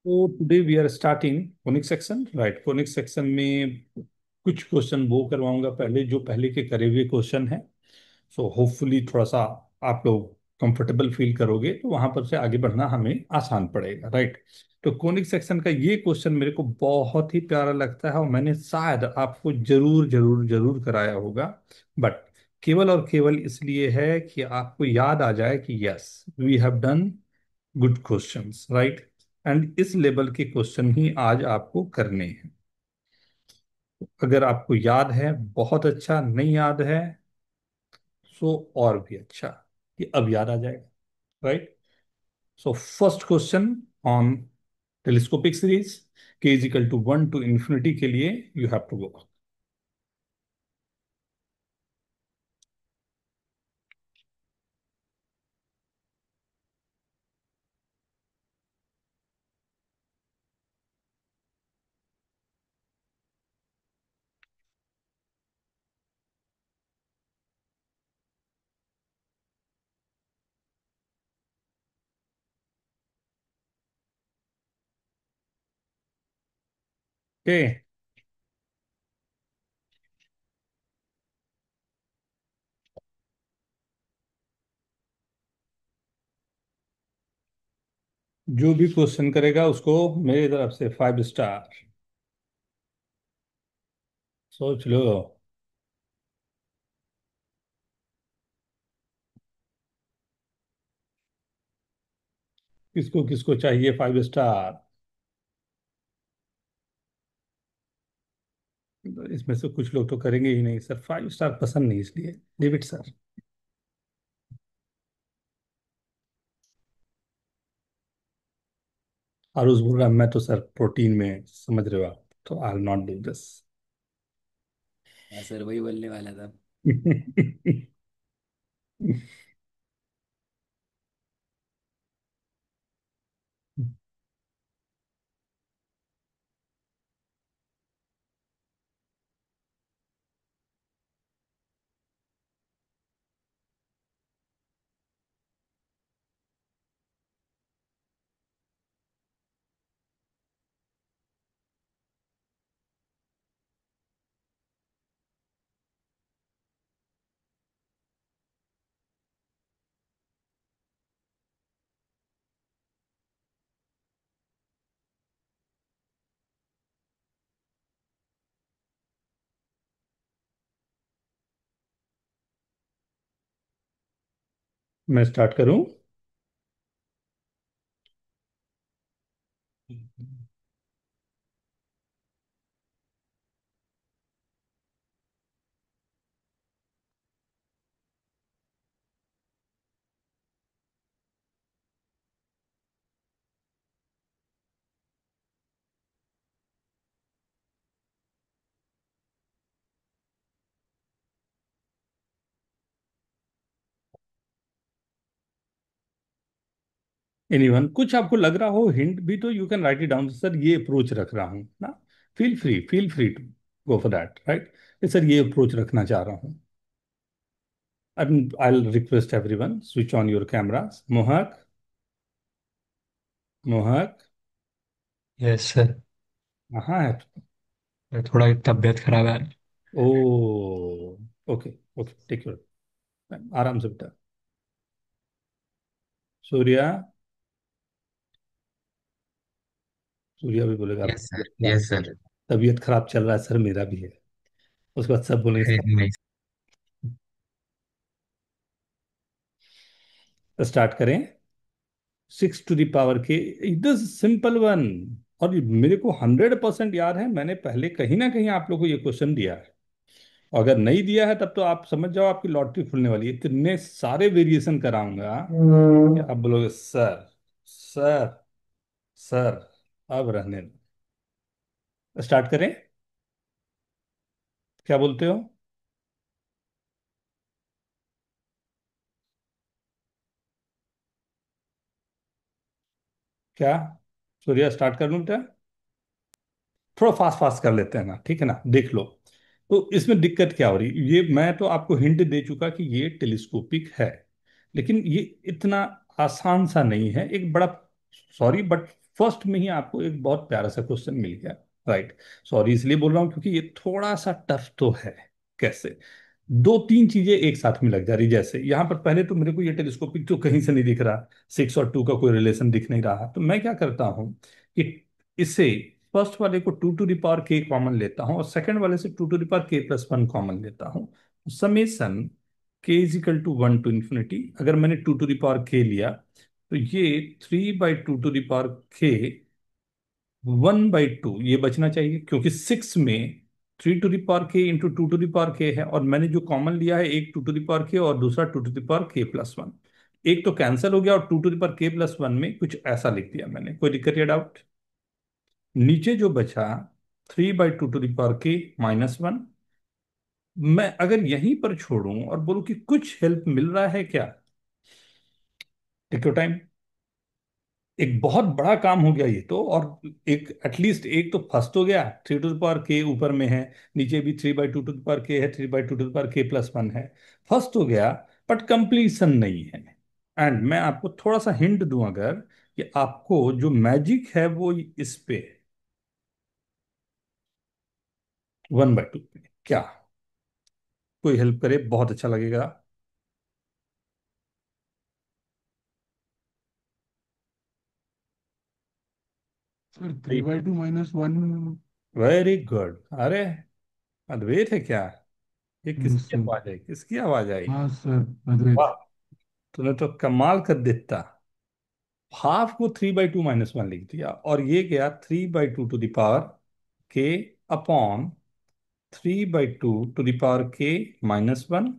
तो today we are starting conic section, right. Conic section में कुछ क्वेश्चन वो करवाऊंगा पहले, जो पहले के करे हुए क्वेश्चन हैं। सो होपफुली थोड़ा सा आप लोग कंफर्टेबल फील करोगे, तो वहां पर से आगे बढ़ना हमें आसान पड़ेगा, राइट। तो कोनिक सेक्शन का ये क्वेश्चन मेरे को बहुत ही प्यारा लगता है, और मैंने शायद आपको जरूर जरूर जरूर कराया होगा, बट केवल और केवल इसलिए है कि आपको याद आ जाए कि yes, we have done good questions, right. And इस लेवल के क्वेश्चन ही आज आपको करने हैं। अगर आपको याद है बहुत अच्छा, नहीं याद है सो और भी अच्छा, कि अब याद आ जाएगा, right. So first question on telescopic series, k is equal to 1 to infinity के लिए you have to go. Okay, जो भी क्वेश्चन करेगा उसको मेरी तरफ से 5 स्टार। सोच लो। किसको किसको चाहिए 5 स्टार? इसमें से कुछ लोग तो करेंगे ही नहीं सर, 5 स्टार पसंद नहीं, इसलिए लीव इट सर। आरुष बोल रहा मैं तो सर प्रोटीन में, समझ रहे हो आप, तो I will not do this. हाँ सर, वही बोलने वाला था। मैं स्टार्ट करूं? एनीवन, कुछ आपको लग रहा हो हिंट भी, तो you can write it down, sir ये अप्रोच रख रहा हूँ ना। Feel free to go for that, right. Sir ये अप्रोच रखना चाह रहा हूँ। I'll request everyone switch on your cameras. Mohak, Mohak, yes sir. कहाँ है तू? थोड़ा तबीयत खराब है। Oh, okay, okay, take your time, आराम से बेटा। सूर्या, सूर्या भी बोलेगा यस आपकी सर, तबीयत खराब, यस सर। तबीयत खराब चल रहा है सर, मेरा भी है। उसके बाद सब बोलेंगे सब। नहीं। स्टार्ट करें। 6 to the power के, इट इज सिंपल वन। और मेरे को 100% याद है, मैंने पहले कहीं ना कहीं आप लोग को ये क्वेश्चन दिया है। अगर नहीं दिया है तब तो आप समझ जाओ आपकी लॉटरी खुलने वाली है, इतने सारे वेरिएशन कराऊंगा कि आप बोलोगे सर, सर, सर। अब रहने दो, स्टार्ट करें? क्या बोलते हो? क्या सूर्या, स्टार्ट कर लूं बेटा? थोड़ा फास्ट फास्ट कर लेते हैं ना, ठीक है ना, देख लो। तो इसमें दिक्कत क्या हो रही, ये मैं तो आपको हिंट दे चुका कि ये टेलीस्कोपिक है, लेकिन ये इतना आसान सा नहीं है, एक बड़ा, सॉरी बट फर्स्ट में ही आपको एक बहुत प्यारा सा क्वेश्चन मिल गया। राइट। सॉरी इसलिए बोल रहा हूँ क्योंकि ये थोड़ा सा टफ तो है। कैसे? दो तीन चीजें एक साथ में लग जा रही, जैसे यहां पर पहले तो मेरे को ये टेलीस्कोपिक तो कहीं से नहीं दिख रहा, 6 और 2 का कोई रिलेशन दिख नहीं रहा, तो मैं क्या करता हूं कि इसे फर्स्ट वाले को 2 to the power k common लेता हूं और सेकंड वाले से 2 to the power k+1 common लेता हूं। Summation k = 1 to ∞। अगर मैंने 2 टू द पावर k लिया तो ये 3/2 टू द पावर k 1/2 ये बचना चाहिए, क्योंकि 6 में 3 to the power k into 2 to the power k है, और मैंने जो कॉमन लिया है एक 2 टू द पावर k और दूसरा 2 टू द पावर k+1। एक तो कैंसिल हो गया और 2 टू द पावर k+1 में कुछ ऐसा लिख दिया मैंने। कोई दिक्कत या डाउट? नीचे जो बचा 3/2 टू द पावर k-1। मैं अगर यहीं पर छोड़ूं और बोलूं कि कुछ हेल्प मिल रहा है क्या? Take your time. एक बहुत बड़ा काम हो गया ये तो, और एक एटलीस्ट एक तो फर्स्ट हो गया, 3 टू द पावर k ऊपर में है, नीचे भी 3/2 टू द पावर k है, 3/2 टू द पावर k+1 है। फर्स्ट हो गया, बट कंप्लीशन नहीं है। एंड मैं आपको थोड़ा सा हिंट दूं अगर, कि आपको जो मैजिक है वो इस पे 1/2 पे। क्या कोई हेल्प करे बहुत अच्छा लगेगा। सर 3/2 - 1। Very good. अरे अद्वैत है क्या? ये यस किसकी सर। आवाज है? किसकी आवाज आई? हाँ सर, अद्वैत। वाह, तूने तो कमाल कर देता। हाफ को 3/2 - 1 लिख दिया और ये गया 3/2 to the power k upon 3/2 to the power k-1,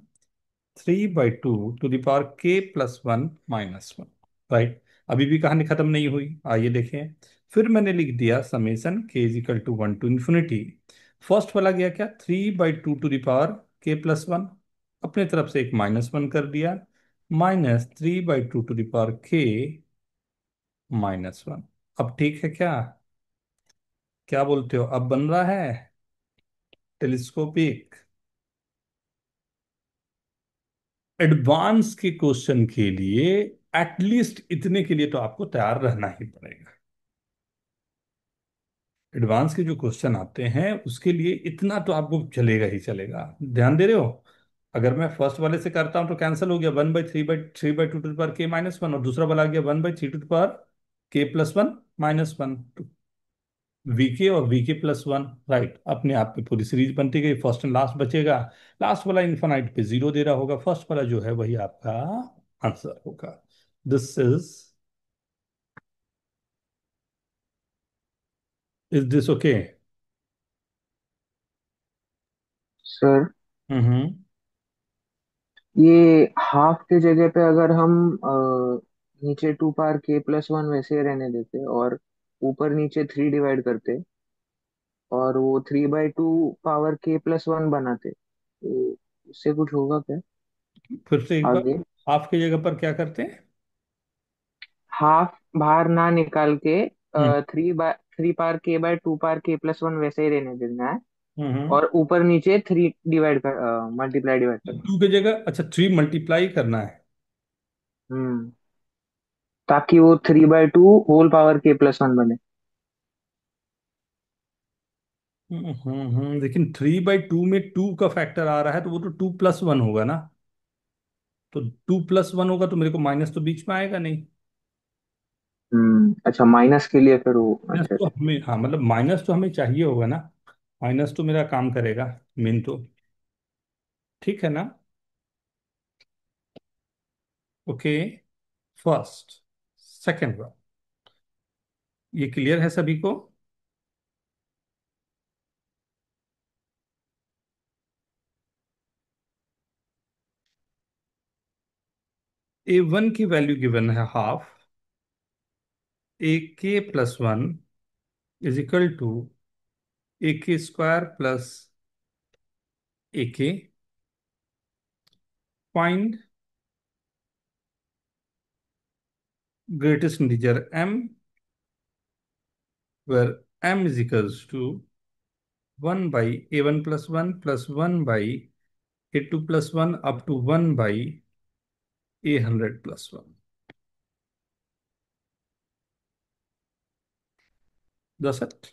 3/2 to the power k+1 - 1। Right. अभी भी कहानी खत्म नहीं हुई, आइए देखें। फिर मैंने लिख दिया समेसन k = 1 to ∞। फर्स्ट वाला गया क्या, 3/2 टू द पावर k+1, अपने तरफ से एक -1 कर दिया, -3/2 टू द पावर k-1। अब ठीक है क्या? क्या बोलते हो, अब बन रहा है टेलीस्कोपिक? एडवांस के क्वेश्चन के लिए एटलीस्ट इतने के लिए तो आपको तैयार रहना ही पड़ेगा। एडवांस के जो क्वेश्चन आते हैं उसके लिए इतना तो आपको चलेगा ही चलेगा। ध्यान दे रहे हो? अगर मैं फर्स्ट वाले से करता हूं तो कैंसिल हो गया, 1/3/2 टू द पावर k-1, और दूसरा वाला आ गया 1/3 to the power k+1 - 1। VK और वीके+1। राइट, अपने आप में पूरी सीरीज बनती गई, फर्स्ट एंड लास्ट बचेगा। लास्ट वाला इन्फानाइट पे 0 दे रहा होगा, फर्स्ट वाला जो है वही आपका आंसर होगा। This okay? सर, हम्म। ये हाफ के जगह पे अगर हम नीचे 2 पावर k+1 वैसे रहने देते और ऊपर नीचे 3 डिवाइड करते और वो 3/2 पावर k+1 बनाते, तो इससे कुछ होगा क्या फिर से एक बार, आगे? हाफ की जगह पर क्या करते हैं? हाफ बाहर ना निकाल के हम्म 3 पावर k/2 पावर k+1 वैसे ही रहने देना है हम्म। और ऊपर नीचे 3 डिवाइड कर मल्टीप्लाई डिवाइड करना। 2 की जगह अच्छा 3 मल्टीप्लाई करना है। हम्म, ताकि वो 3/2 होल पावर k+1 बने। लेकिन 3/2 में 2 का फैक्टर आ रहा है तो वो तो 2+1 होगा ना। तो 2+1 होगा तो मेरे को माइनस तो बीच में आएगा नहीं। अच्छा, माइनस के लिए फिर वो, माइनस अच्छा तो अच्छा। हमें, हाँ मतलब माइनस तो हमें चाहिए होगा ना। माइनस तो मेरा काम करेगा मेन तो। ठीक है ना? ओके। फर्स्ट, सेकंड वन, ये क्लियर है सभी को? A1 की वैल्यू गिवन है half, AK+1 = AK² + AK। Find greatest integer m, where m is equals to 1 by A1+1 + 1 by A2+1 up to 1 by A100+1। That's it.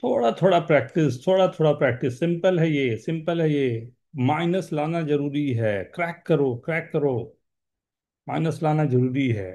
थोड़ा थोड़ा practice, थोड़ा थोड़ा प्रैक्टिस। सिंपल है ये, सिंपल है ये। माइनस लाना जरूरी है। क्रैक करो, क्रैक करो। माइनस लाना जरूरी है।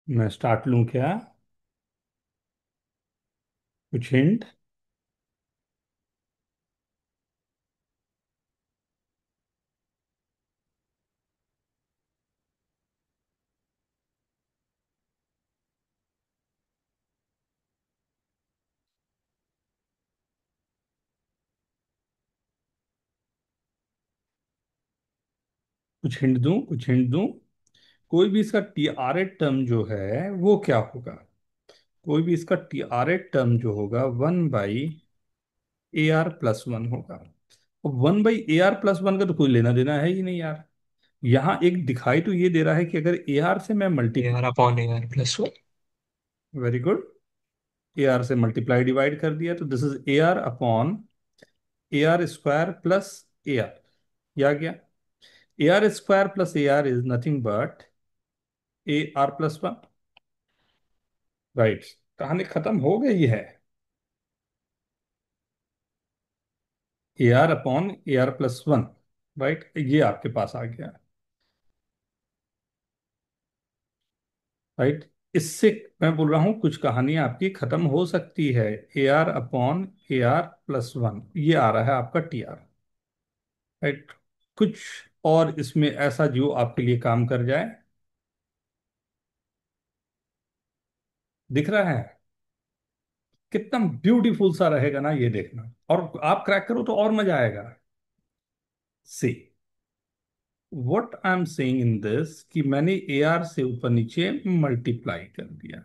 मैं स्टार्ट लूं क्या? कुछ हिंट? कुछ हिंट दूं, कुछ हिंट दूं। कोई भी इसका टी आर ए टर्म जो है वो क्या होगा? कोई भी इसका टी आर ए टर्म जो होगा 1/AR+1 होगा। अब 1/AR+1 का तो कोई लेना देना है ही नहीं यार। यहाँ एक दिखाई तो ये दे रहा है कि अगर ए आर से मैं AR multiply, upon AR+1। Very good, A R से मल्टीप्लाई डिवाइड कर दिया तो दिस इज AR/AR² + AR। ये आ गया। AR² + AR is nothing but AR+1। Right, कहानी खत्म हो गई है। AR/AR+1, राइट, ये आपके पास आ गया। राइट, इससे मैं बोल रहा हूं कुछ कहानियां आपकी खत्म हो सकती है। AR/AR+1, ये आ रहा है आपका TR। राइट, कुछ और इसमें ऐसा जो आपके लिए काम कर जाए, दिख रहा है? कितना ब्यूटीफुल सा रहेगा ना ये देखना, और आप क्रैक करो तो और मजा आएगा। See what I am saying in this, कि मैंने AR से ऊपर नीचे मल्टीप्लाई कर दिया,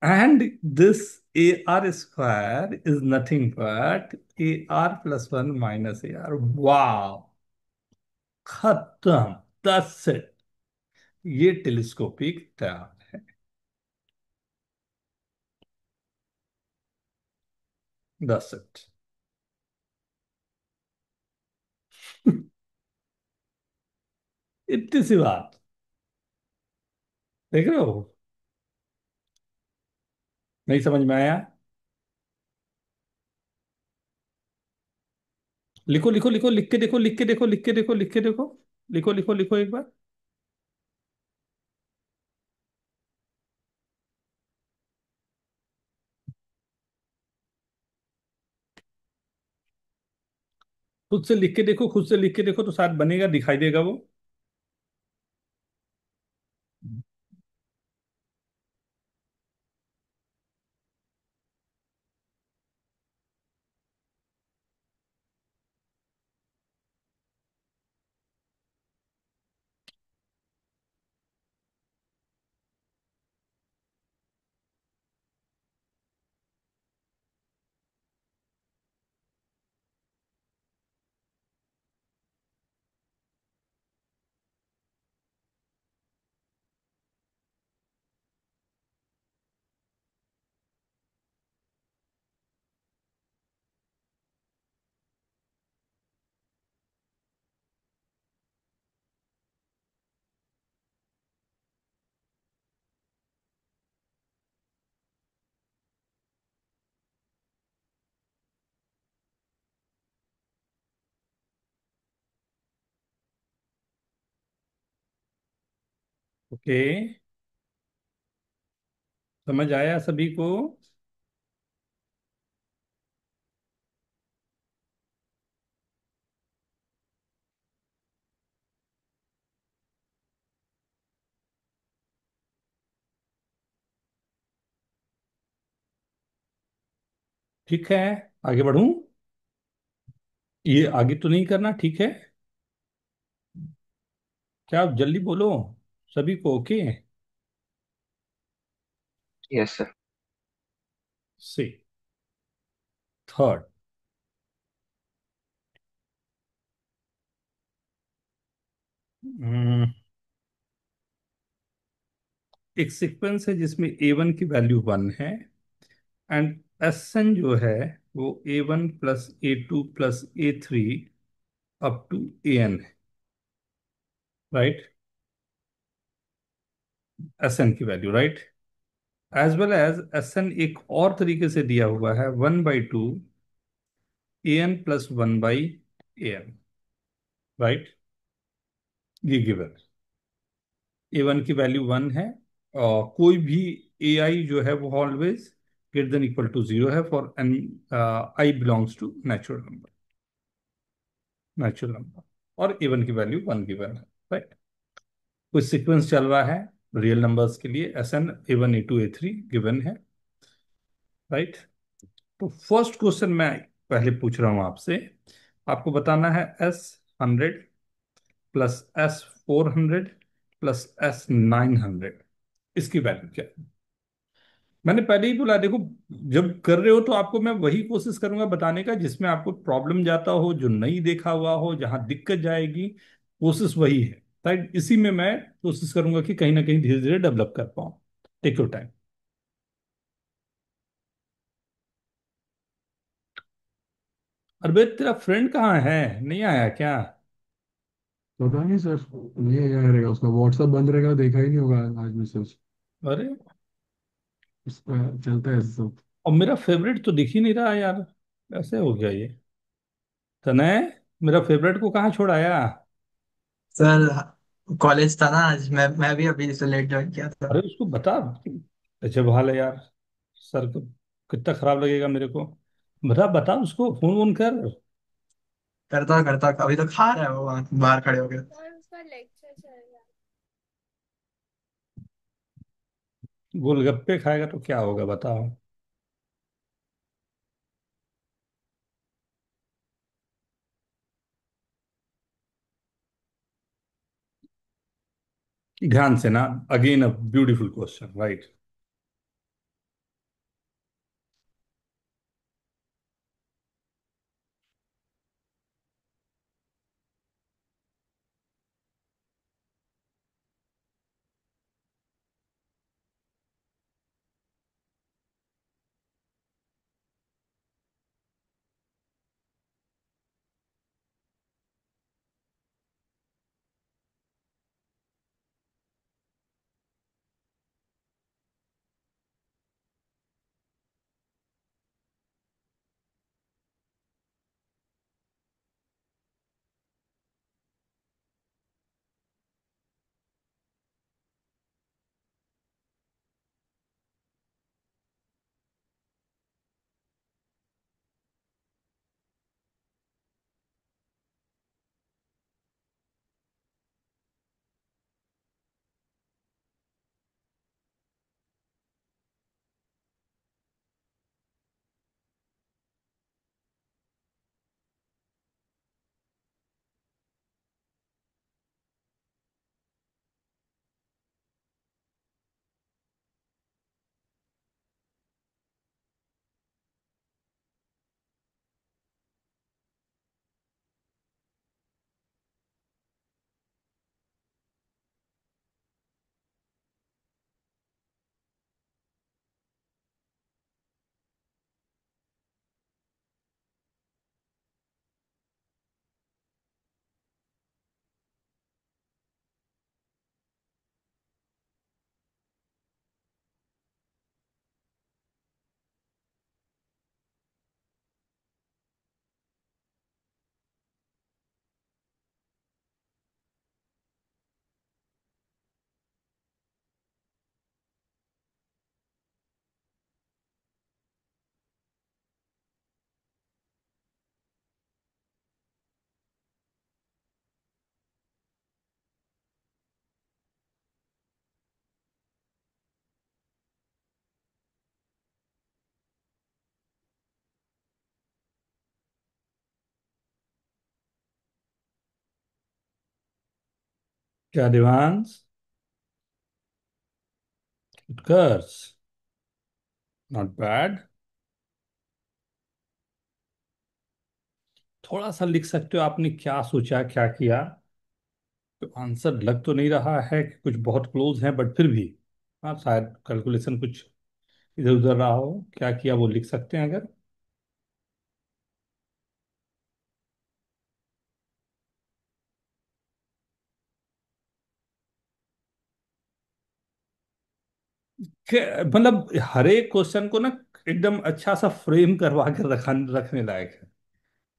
and this AR² is nothing but AR+1 - AR। wow, खत्म, that's it, ये टेलीस्कोपिक तैयार है। that's it। इतनी सी बात, देख रहे हो? नहीं समझ में आया? लिखो लिखो लिखो, लिख के देखो, लिख के देखो, लिख के देखो, लिख के देखो, लिखो लिखो लिखो एक बार। खुद से लिख के देखो, खुद से लिख के देखो तो शायद बनेगा, दिखाई देगा वो। ओके, समझ आया सभी को? ठीक है, आगे बढ़ूं? ये आगे तो नहीं करना, ठीक है? क्या आप जल्दी बोलो, सभी को ओके? Yes sir. से थर्ड, एक सीक्वेंस है जिसमें A1 की वैल्यू 1 है, एंड Sn जो है वो A1 + A2 + A3 up to AN है। राइट, Sn की value, right, as well as Sn एक और तरीके से दिया हुआ है 1/2 AN+1/AN। राइट, ये गिवन A1 की वैल्यू 1 है, और कोई भी AI जो है वो always greater than equal to 0 है for n I belongs to natural number, natural number, और A1 की वैल्यू 1 गिवन है। राइट, कुछ सीक्वेंस चल रहा है रियल नंबर्स के लिए, Sn A1 A2 A3 given है। राइट, तो फर्स्ट क्वेश्चन मैं पहले पूछ रहा हूं आपसे, आपको बताना है S100 +S400 +S900, इसकी वैल्यू क्या है? मैंने पहले ही बोला, देखो, जब कर रहे हो तो आपको मैं वही कोशिश करूंगा बताने का जिसमें आपको प्रॉब्लम जाता हो, जो नहीं देखा हुआ हो, जहां दिक्कत जाएगी, कोशिश वही है। राइट, इसी में मैं कोशिश करूंगा कि कहीं ना कहीं धीरे धीरे डेवलप कर पाऊं। Take your time. अरे तेरा फ्रेंड कहाँ है, नहीं आया क्या? पता नहीं सर, ये क्या रहेगा, उसका व्हाट्सएप बंद रहेगा, देखा ही नहीं होगा आज मैसेज। अरे, उसका चलता है ऐसे सब। और मेरा फेवरेट तो दिख ही नहीं रहा यार, कैसे हो गया ये? तने मेरा फेवरेट को कहाँ छोड़ाया? सर कॉलेज था ना आज, मैं भी अभी से लेट ज्वाइन किया था। अरे उसको बता, अच्छा हाल है यार, सर को कितना खराब लगेगा मेरे को। बता बता उसको, फोन वोन कर। करता करता अभी तो खा रहा है वो वहाँ बाहर खड़े हो गए। और उसका लेक्चर चल रहा है। गोलगप्पे खाएगा तो क्या होगा बताओ? ध्यान से ना, again a beautiful question, right. क्या देवांश? उत्कर्ष, नॉट बैड। थोड़ा सा लिख सकते हो आपने क्या सोचा, क्या किया? तो आंसर लग तो नहीं रहा है कि कुछ बहुत क्लोज है, बट फिर भी हाँ, शायद कैलकुलेशन कुछ इधर उधर रहा हो। क्या किया वो लिख सकते हैं अगर। मतलब हर एक क्वेश्चन को ना एकदम अच्छा सा फ्रेम करवा कर रखने लायक है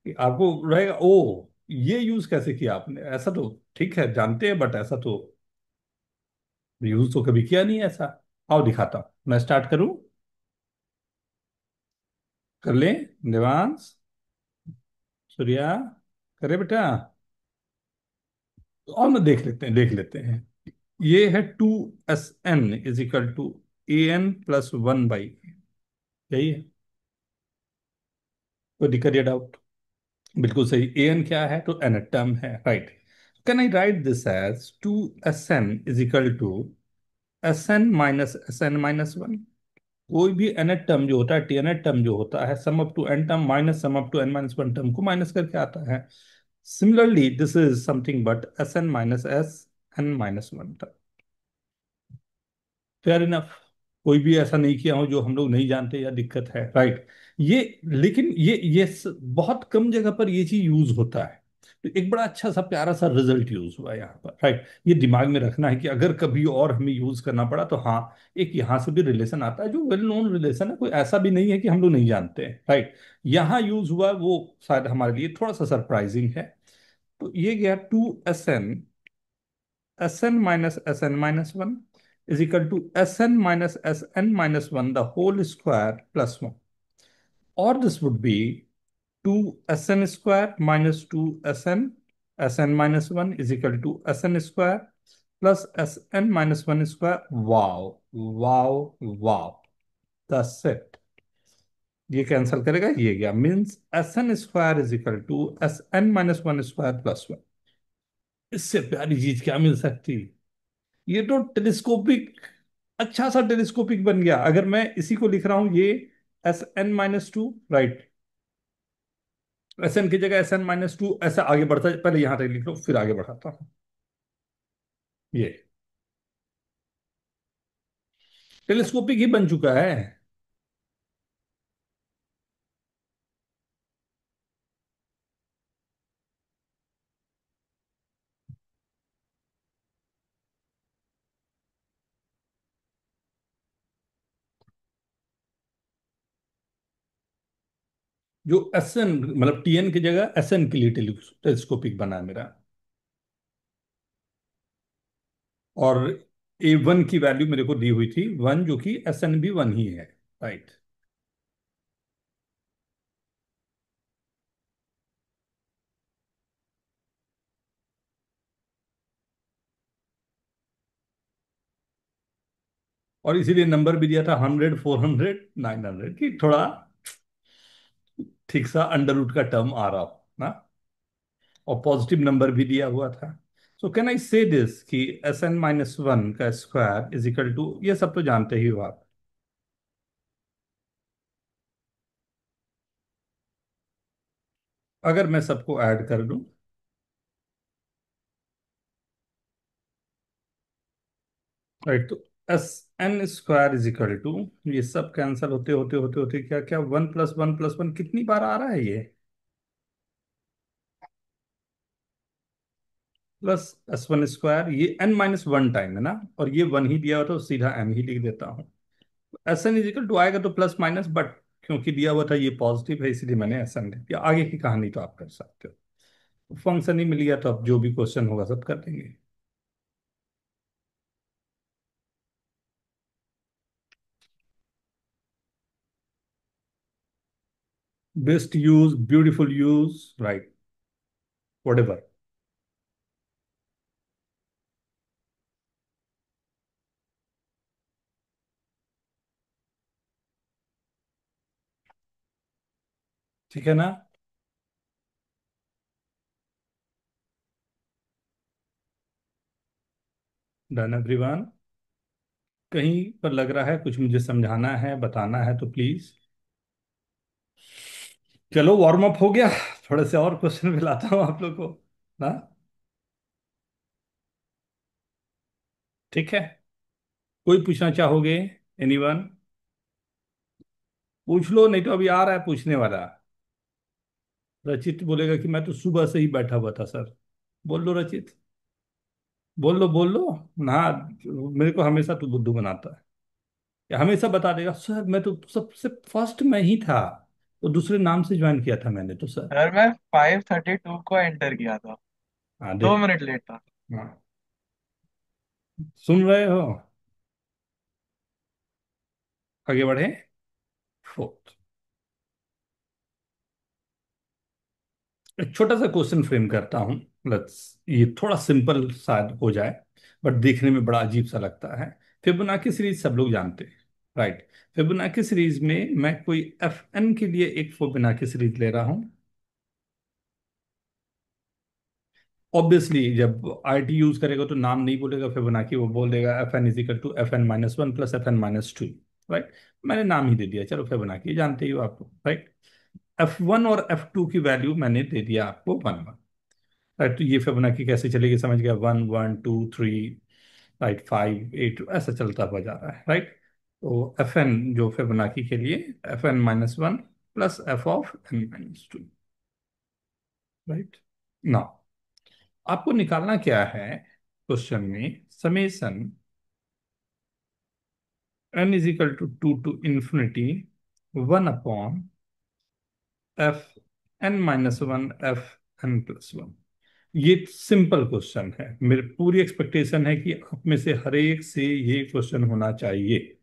कि आपको रहेगा ओ, ये यूज कैसे किया आपने, ऐसा तो ठीक है जानते हैं, बट ऐसा तो यूज तो कभी किया नहीं है ऐसा। आओ दिखाता हूं, मैं स्टार्ट करूं? कर ले देवांश, सूर्या, करे बेटा। तो और ना देख लेते हैं। ये है 2SN = AN+1/, यही है। कोई दिक्कत या डाउट? बिल्कुल सही। एन क्या है तो एन टर्म है, right. Can I write this as 2Sn is equal to Sn - Sn - 1? कोई भी nth टर्म जो होता है, tnth टर्म जो होता है, sum up to n term minus sum up to n - 1 term को माइनस करके आता है। Similarly this is something but Sn - Sn - 1 term. Fair enough. कोई भी ऐसा नहीं किया हो जो हम लोग नहीं जानते या दिक्कत है, राइट। ये लेकिन बहुत कम जगह पर ये चीज यूज होता है। तो एक बड़ा अच्छा सा प्यारा सा रिजल्ट यूज हुआ यहाँ पर, राइट। ये दिमाग में रखना है कि अगर कभी और हमें यूज करना पड़ा तो हाँ, एक यहाँ से भी रिलेशन आता है जो वेल नोन रिलेशन है, कोई ऐसा भी नहीं है कि हम लोग नहीं जानते हैं, राइट। यहाँ यूज हुआ वो शायद हमारे लिए थोड़ा सा सरप्राइजिंग है। तो ये गया 2Sn - Sn - 1 is equal to Sn - Sn - 1 the whole square plus 1. Or this would be 2Sn square minus 2Sn Sn - 1 is equal to Sn square plus Sn - 1 square. Wow, wow, wow. That's it. ये cancel करेगा, ये गया, means Sn square is equal to Sn - 1 square plus 1। इससे प्यारी चीज क्या मिल सकती? ये तो टेलीस्कोपिक, अच्छा सा टेलीस्कोपिक बन गया। अगर मैं इसी को लिख रहा हूं, ये Sn - 2, राइट। Sn की जगह Sn - 2 ऐसा आगे बढ़ता है, पहले यहां तक लिख लो फिर आगे बढ़ाता हूं। ये टेलीस्कोपिक ही बन चुका है। जो Sn मतलब Tn की जगह Sn के लिए टेलीस्कोपिक बना है मेरा। और A1 की वैल्यू मेरे को दी हुई थी 1, जो कि Sn भी 1 ही है, राइट। और इसीलिए नंबर भी दिया था 100, 400, 900 की थोड़ा ठीक सा अंडर रूट का टर्म आ रहा हो ना। और पॉजिटिव नंबर भी दिया हुआ था। सो कैन आई से दिस कि Sn - 1 का स्क्वायर इज इक्वल टू, ये सब तो जानते ही हो आप। अगर मैं सबको ऐड कर दूं, राइट, तो Sn square is equal to, ये सब कैंसिल होते होते होते होते क्या क्या, 1 + 1 + 1 कितनी बार आ रहा है ये, प्लस S1 स्क्वायर, ये n - 1 टाइम है ना, और ये 1 ही दिया हुआ था तो सीधा m ही लिख देता हूँ। Sn इज इक्वल टू आएगा तो प्लस माइनस, बट क्योंकि दिया हुआ था ये पॉजिटिव है इसलिए मैंने Sn लिख दिया। आगे की कहानी तो आप कर सकते हो। फंक्शन ही मिल गया तो अब जो भी क्वेश्चन होगा सब कर देंगे। Best use, beautiful use, right, whatever. ठीक है ना? Done everyone? कहीं पर लग रहा है कुछ मुझे समझाना है, बताना है तो प्लीज। चलो वार्म अप हो गया, थोड़े से और क्वेश्चन भी लाता हूँ आप लोग को ना। ठीक है, कोई पूछना चाहोगे? एनीवन? पूछ लो, नहीं तो अभी आ रहा है पूछने वाला। रचित बोलेगा कि मैं तो सुबह से ही बैठा हुआ था सर। बोल लो रचित, बोल लो बोल लो ना। मेरे को हमेशा तू बुद्धू बनाता है, या हमेशा बता देगा सर मैं तो सबसे फर्स्ट में ही था, तो दूसरे नाम से ज्वाइन किया था मैंने तो सर। सर मैं 5:32 को एंटर किया था, हाँ दो देख। मिनट लेट था। हाँ, सुन रहे हो? आगे बढ़े। फोर्थ, एक छोटा सा क्वेश्चन फ्रेम करता हूँ। लेट्स, ये थोड़ा सिंपल शायद हो जाए, बट देखने में बड़ा अजीब सा लगता है। फिबोनाची सीरीज सब लोग जानते हैं, राइट। फिबोनाची सीरीज में मैं कोई Fn के लिए एक फिबोनाची सीरीज ले रहा हूँ। ऑब्वियसली जब आईटी यूज करेगा तो नाम नहीं बोलेगा फिबोनाची, वो बोल देगा F n is equal to F n minus one plus F n minus two. Right, मैंने नाम ही दे दिया, चलो फिबोनाची जानते ही हो आप। राइट, एफ वन और एफ टू की वैल्यू मैंने दे दिया आपको वन वन। राइट, तो ये फिबोनाची कैसे चलेगी, समझ गया, one one two three, right, five eight, ऐसा चलता हुआ जा रहा है। राइट, तो एफ एन जो फिबोनाची के लिए F n minus one plus F of n minus two. Right, ना आपको निकालना क्या है क्वेश्चन में, summation n is equal to two to infinity one upon F n minus one F n plus one. ये simple question है, मेरी पूरी एक्सपेक्टेशन है कि आप में से हर एक से ये क्वेश्चन होना चाहिए।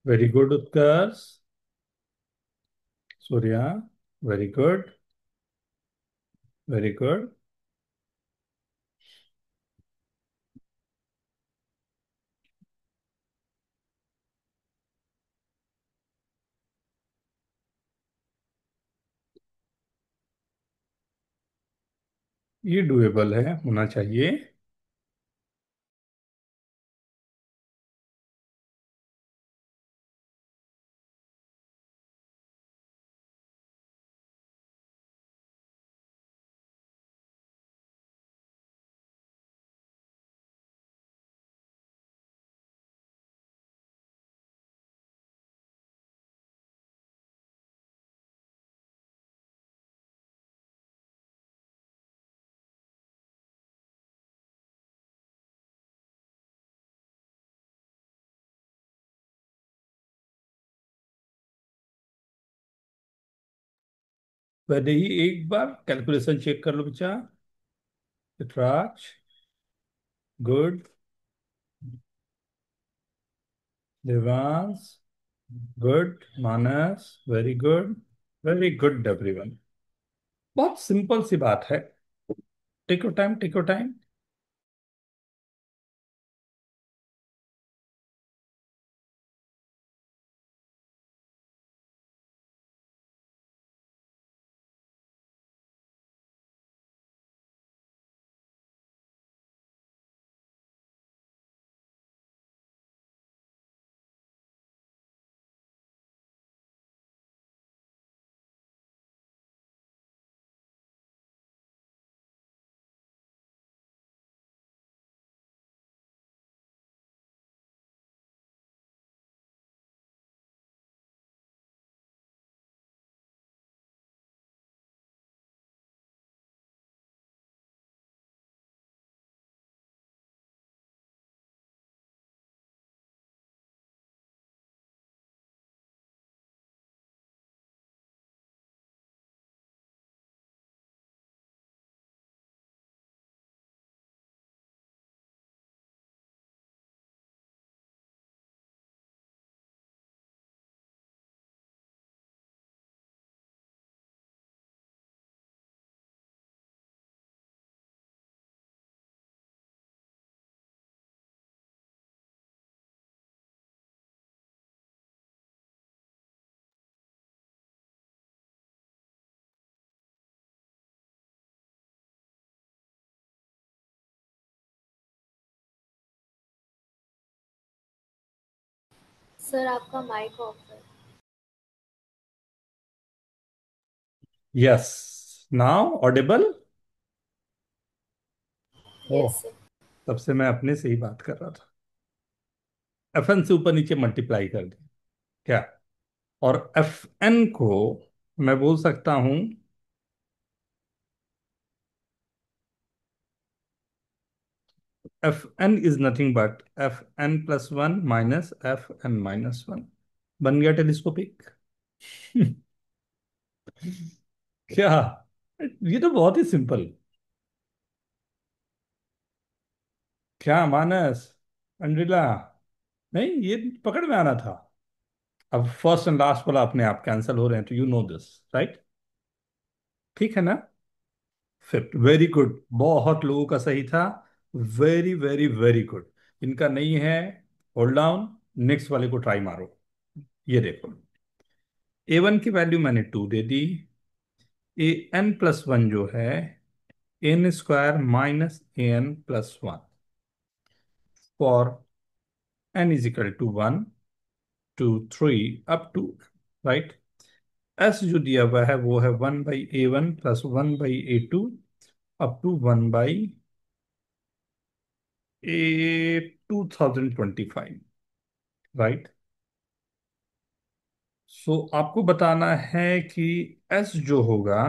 Very good Utkarsh, Surya, very good, very good. ये डुएबल है, होना चाहिए। पहले ही एक बार कैलकुलेशन चेक कर लो बच्चा। Chitraj, good. Devansh, good. Manas, very good, very good everyone. बहुत सिंपल सी बात है। Take your time, take your time. Sir आपका माइक ऑफ है। Yes, now audible. Oh, yes sir. तब से मैं अपने से ही बात कर रहा था। FN से ऊपर नीचे मल्टीप्लाई कर दे क्या? और FN को मैं बोल सकता हूं FN is nothing but FN+1 minus FN-1। बन गया टेलीस्कोपिक। क्या? ये तो बहुत ही सिंपल। क्या मानस, अंड्रिला? नहीं, ये पकड़ में आना था। अब फर्स्ट एंड लास्ट वाला अपने आप कैंसिल हो रहे हैं, तो यू नो दिस, राइट? ठीक है ना? फिर वेरी गुड, बहुत लोगों का सही था। Very very very good. इनका नहीं है, होल्ड डाउन। नेक्स्ट वाले को ट्राई मारो। ये देखो, A1 की वैल्यू मैंने 2 दे दी। AN+1 जो है n² minus AN+1 for n is equal to 1 to 3 up to, right? S जो दिया हुआ है वो है 1/A1 + 1/A2 up to 1/A 2025, right? सो आपको बताना है कि S जो होगा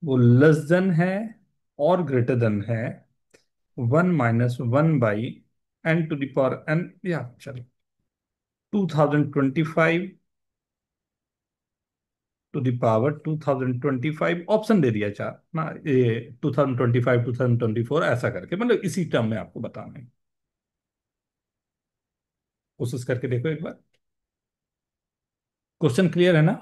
वो लेस देन है और ग्रेटर देन है 1 - 1/n⁻n, या चलो 2025 ऑप्शन दे दिया चार ना, ये 2025 2024 ऐसा करके, मतलब इसी टर्म में आपको बताना है। कोशिश करके देखो एक बार। क्वेश्चन क्लियर है ना?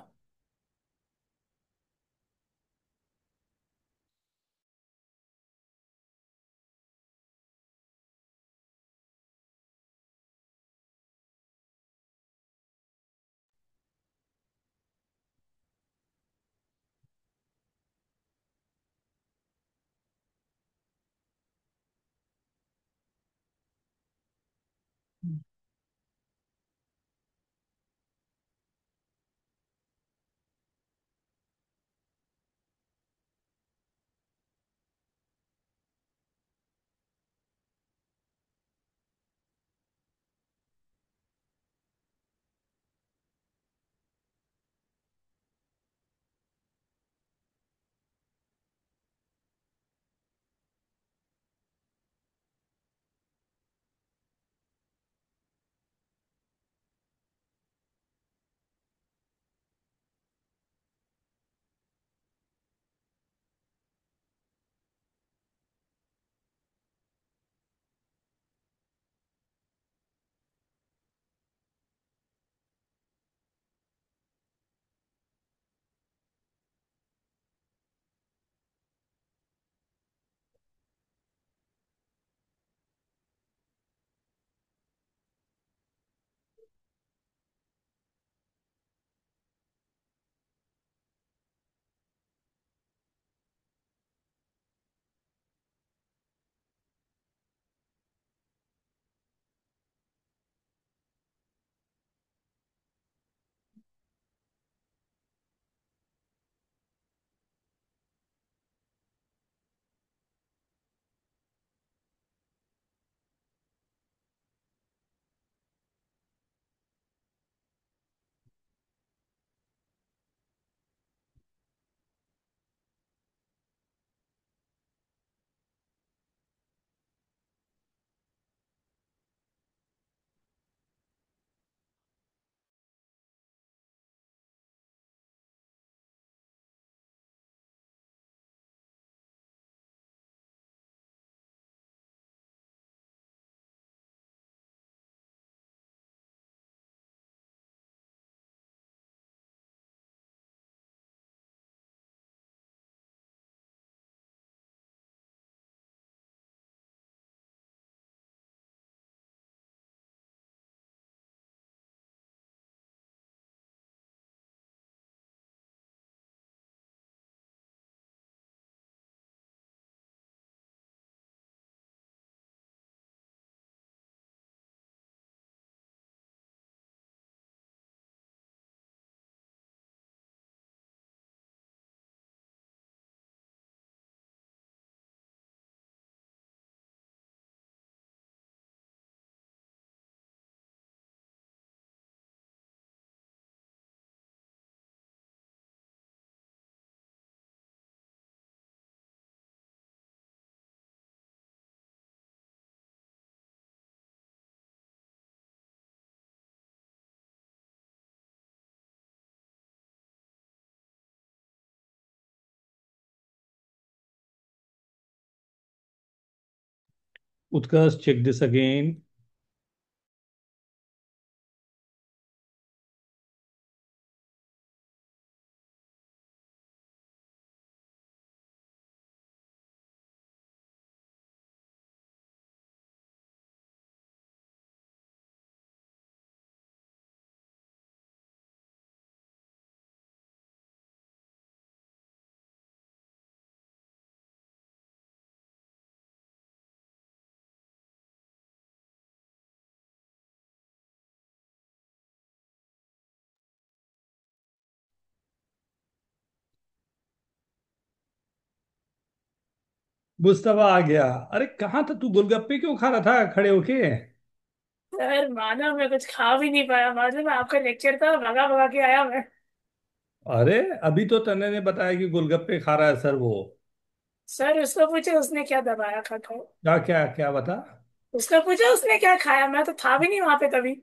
उत्कर्ष, चेक दिस अगेन। मुस्तफा आ गया। अरे कहाँ था तू? गोलगप्पे क्यों खा रहा था खड़े होके? सर माना मैं कुछ खा भी नहीं पाया, मालूम है आपका लेक्चर था, भगा भगा के आया मैं। अरे अभी तो तन्ने ने बताया कि गोलगप्पे खा रहा है सर वो। सर उसको पूछे उसने क्या दबाया खा खाओ। क्या क्या क्या बता? उसको पूछे उसने क्या खाया, मैं तो था भी नहीं वहां पे तभी।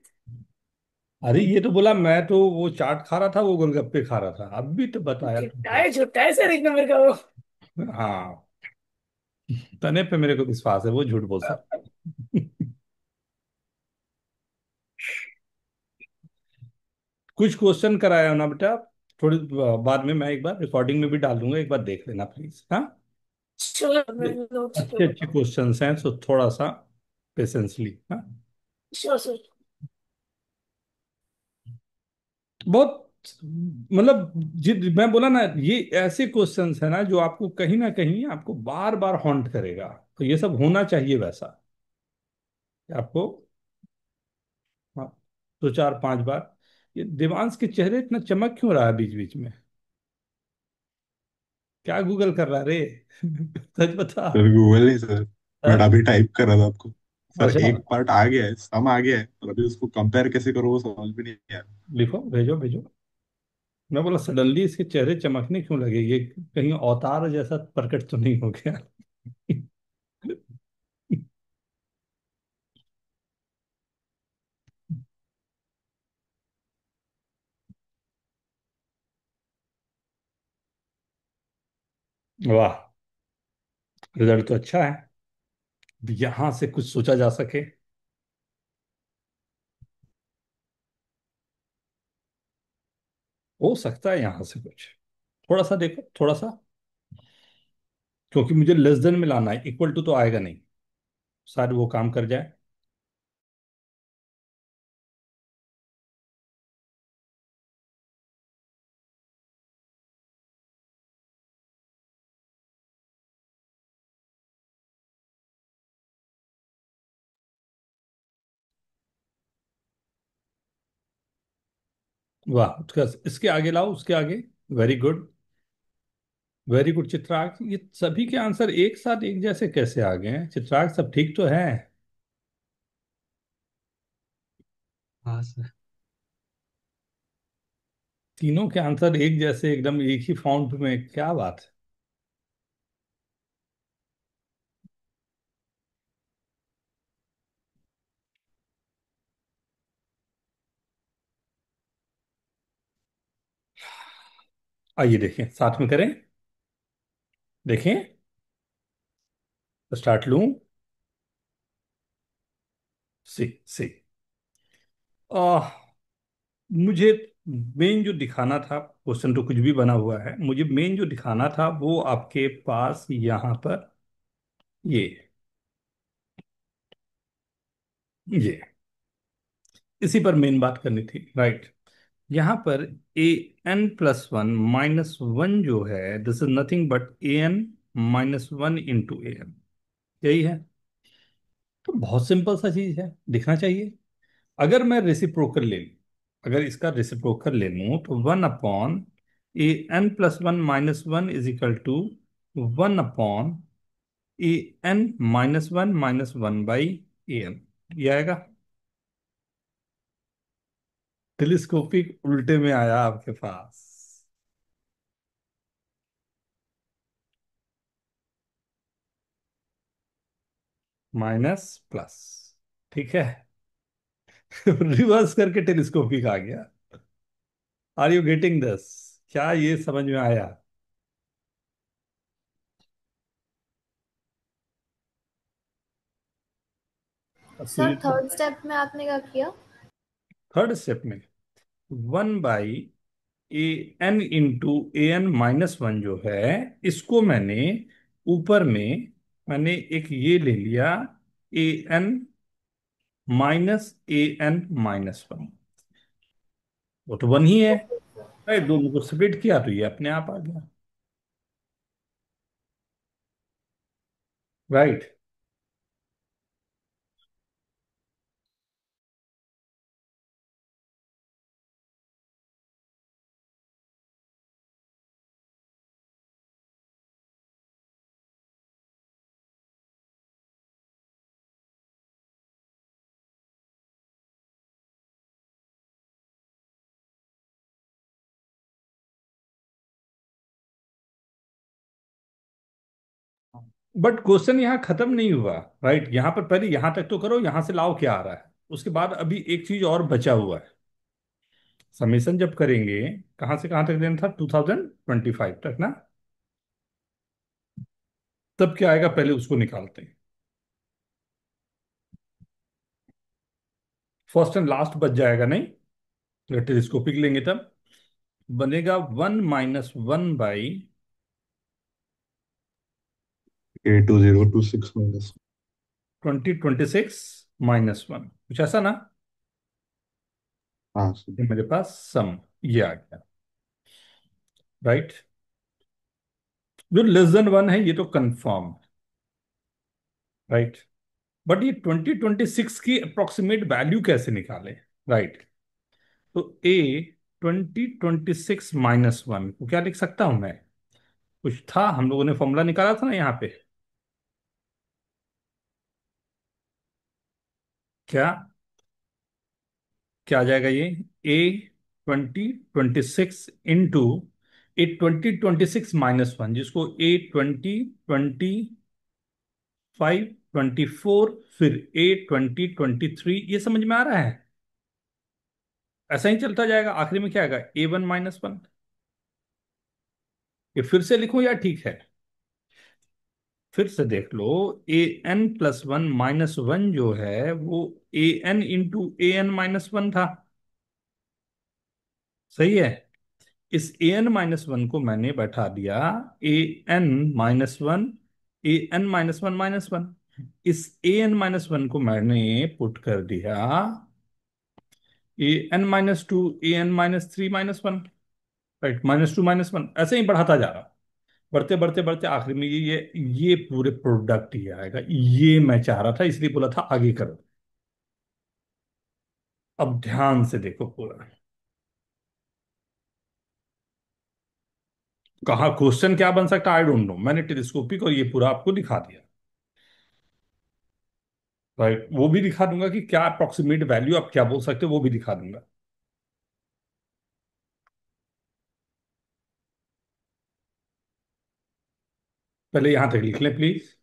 अरे ये तो बोला मैं तो वो चाट खा रहा था, वो गोलगप्पे खा रहा था, अभी तो बताया तुमको। झुट्टा है सर एक नंबर का वो। हाँ, तने पे मेरे को विश्वास है, वो झूठ बोल सकता है। कुछ क्वेश्चन कराया हो ना बेटा? थोड़ी बाद में मैं एक बार रिकॉर्डिंग में भी डाल दूंगा, एक बार देख लेना प्लीज। हाँ, श्योर मैं नोट्स अच्छे अच्छे क्वेश्चंस हैं, सो थोड़ा सा पेशेंसली। हाँ, श्योर सर। बहुत मतलब जिद मैं बोला ना, ये ऐसे क्वेश्चंस है ना जो आपको कहीं ना कहीं आपको बार बार हॉन्ट करेगा। तो ये सब होना चाहिए वैसा कि आपको, हाँ, दो चार पांच बार। ये देवांश के चेहरे इतना चमक क्यों रहा है बीच बीच में? क्या गूगल कर रहा है रे? सच बता। सर गूगल नहीं सर, हाँ? बट अभी टाइप कर रहा था आपको। सर अच्छा, एक पार्ट आ गया है, सम आ गया है, और अभी उसको कंपेयर कैसे करो वो समझ में नहीं आया। लिखो, भेजो भेजो। मैं बोला सडनली इसके चेहरे चमकने क्यों लगे, ये कहीं अवतार जैसा प्रकट तो नहीं हो गया? वाह, रिजल्ट तो अच्छा है। यहां से कुछ सोचा जा सके? हो सकता है यहां से कुछ, थोड़ा सा देखो, थोड़ा सा। क्योंकि मुझे लेस देन में लाना है, इक्वल टू तो आएगा नहीं, शायद वो काम कर जाए। वाह, उसका इसके आगे लाओ, उसके आगे। Very good, very good Chitrag. ये सभी के आंसर एक साथ एक जैसे कैसे आ गए हैं चित्राग? सब ठीक तो है? हाँ सर। तीनों के आंसर एक जैसे, एकदम एक ही फॉन्ट में, क्या बात है। आइए देखें, साथ में करें। देखें, स्टार्ट लूं। सी सी आ मुझे मेन जो दिखाना था, क्वेश्चन तो कुछ भी बना हुआ है, मुझे मेन जो दिखाना था वो आपके पास यहाँ पर, ये ये इसी पर मेन बात करनी थी, राइट? यहाँ पर a n plus one minus one जो है, this is nothing but a n minus one into a n, यही है। तो बहुत सिंपल सा चीज है, दिखना चाहिए। अगर मैं रेसिप्रोकल ले लूं, अगर इसका रेसिप्रोकल ले लूं, तो one upon A n plus one minus one is equal to one upon A n minus one by A n, ये आएगा। टेलीस्कोपिक उल्टे में आया आपके पास, माइनस प्लस, ठीक है। रिवर्स करके टेलीस्कोपिक आ गया। Are you getting this? क्या ये समझ में आया? Sir series. थर्ड स्टेप में आपने क्या किया? थर्ड स्टेप में 1/an × an-1 जो है, इसको मैंने ऊपर में मैंने एक ये ले लिया, an-an-1। वो तो 1 ही है, राइट। दोनों को स्प्लिट किया तो ये अपने आप आ गया, राइट। बट क्वेश्चन यहाँ खत्म नहीं हुआ, राइट। यहाँ पर पहले यहाँ तक तो करो, यहाँ से लाओ क्या आ रहा है, उसके बाद अभी एक चीज और बचा हुआ है। समेशन जब करेंगे, कहाँ से कहाँ तक देना था, 2025 तक ना, तब क्या आएगा पहले उसको निकालते हैं। फर्स्ट एंड लास्ट बच जाएगा नहीं, अगर टेलीस्कोपिक लेंगे तब बनेगा 1 - 1/2026 82026 -1, कुछ ऐसा ना। हाँ सर। ये मेरे पास सम ये आ गया, राइट। जो लेस देन 1 है ये तो कंफर्म, राइट। बट ये 2026 की अप्रोक्सीमेट वैल्यू कैसे निकाले, राइट। तो ए 2026 - 1 को क्या लिख सकता हूं मैं, कुछ था हम लोगों ने फॉर्मूला निकाला था ना यहाँ पे, क्या क्या आ जाएगा ये, A 2026 × A 2026 - 1, जिसको A 2025 24 फिर A 2023, ये समझ में आ रहा है। ऐसा ही चलता जाएगा, आखिरी में क्या आएगा, A 1 - 1। ये फिर से लिखूं या ठीक है, फिर से देख लो। an+1 - 1 जो है वो an × an-1 था, सही है। इस an-1 को मैंने बैठा दिया an-1, an-1 - 1। इस an-1 को मैंने पुट कर दिया an-2, an-3 - 1, राइट, -2 - 1, ऐसे ही बढ़ाता जा रहा, बढ़ते बढ़ते बढ़ते आखिर में ये पूरे प्रोडक्ट ही आएगा। ये मैं चाह रहा था, इसलिए बोला था आगे करो। अब ध्यान से देखो पूरा, कहा क्वेश्चन क्या बन सकता है आई डोंट नो, मैंने टेलीस्कोपिक और ये पूरा आपको दिखा दिया, राइट। वो भी दिखा दूंगा कि क्या अप्रोक्सीमेट वैल्यू आप क्या बोल सकते हो, वो भी दिखा दूंगा। पहले यहां तक लिख लें प्लीज।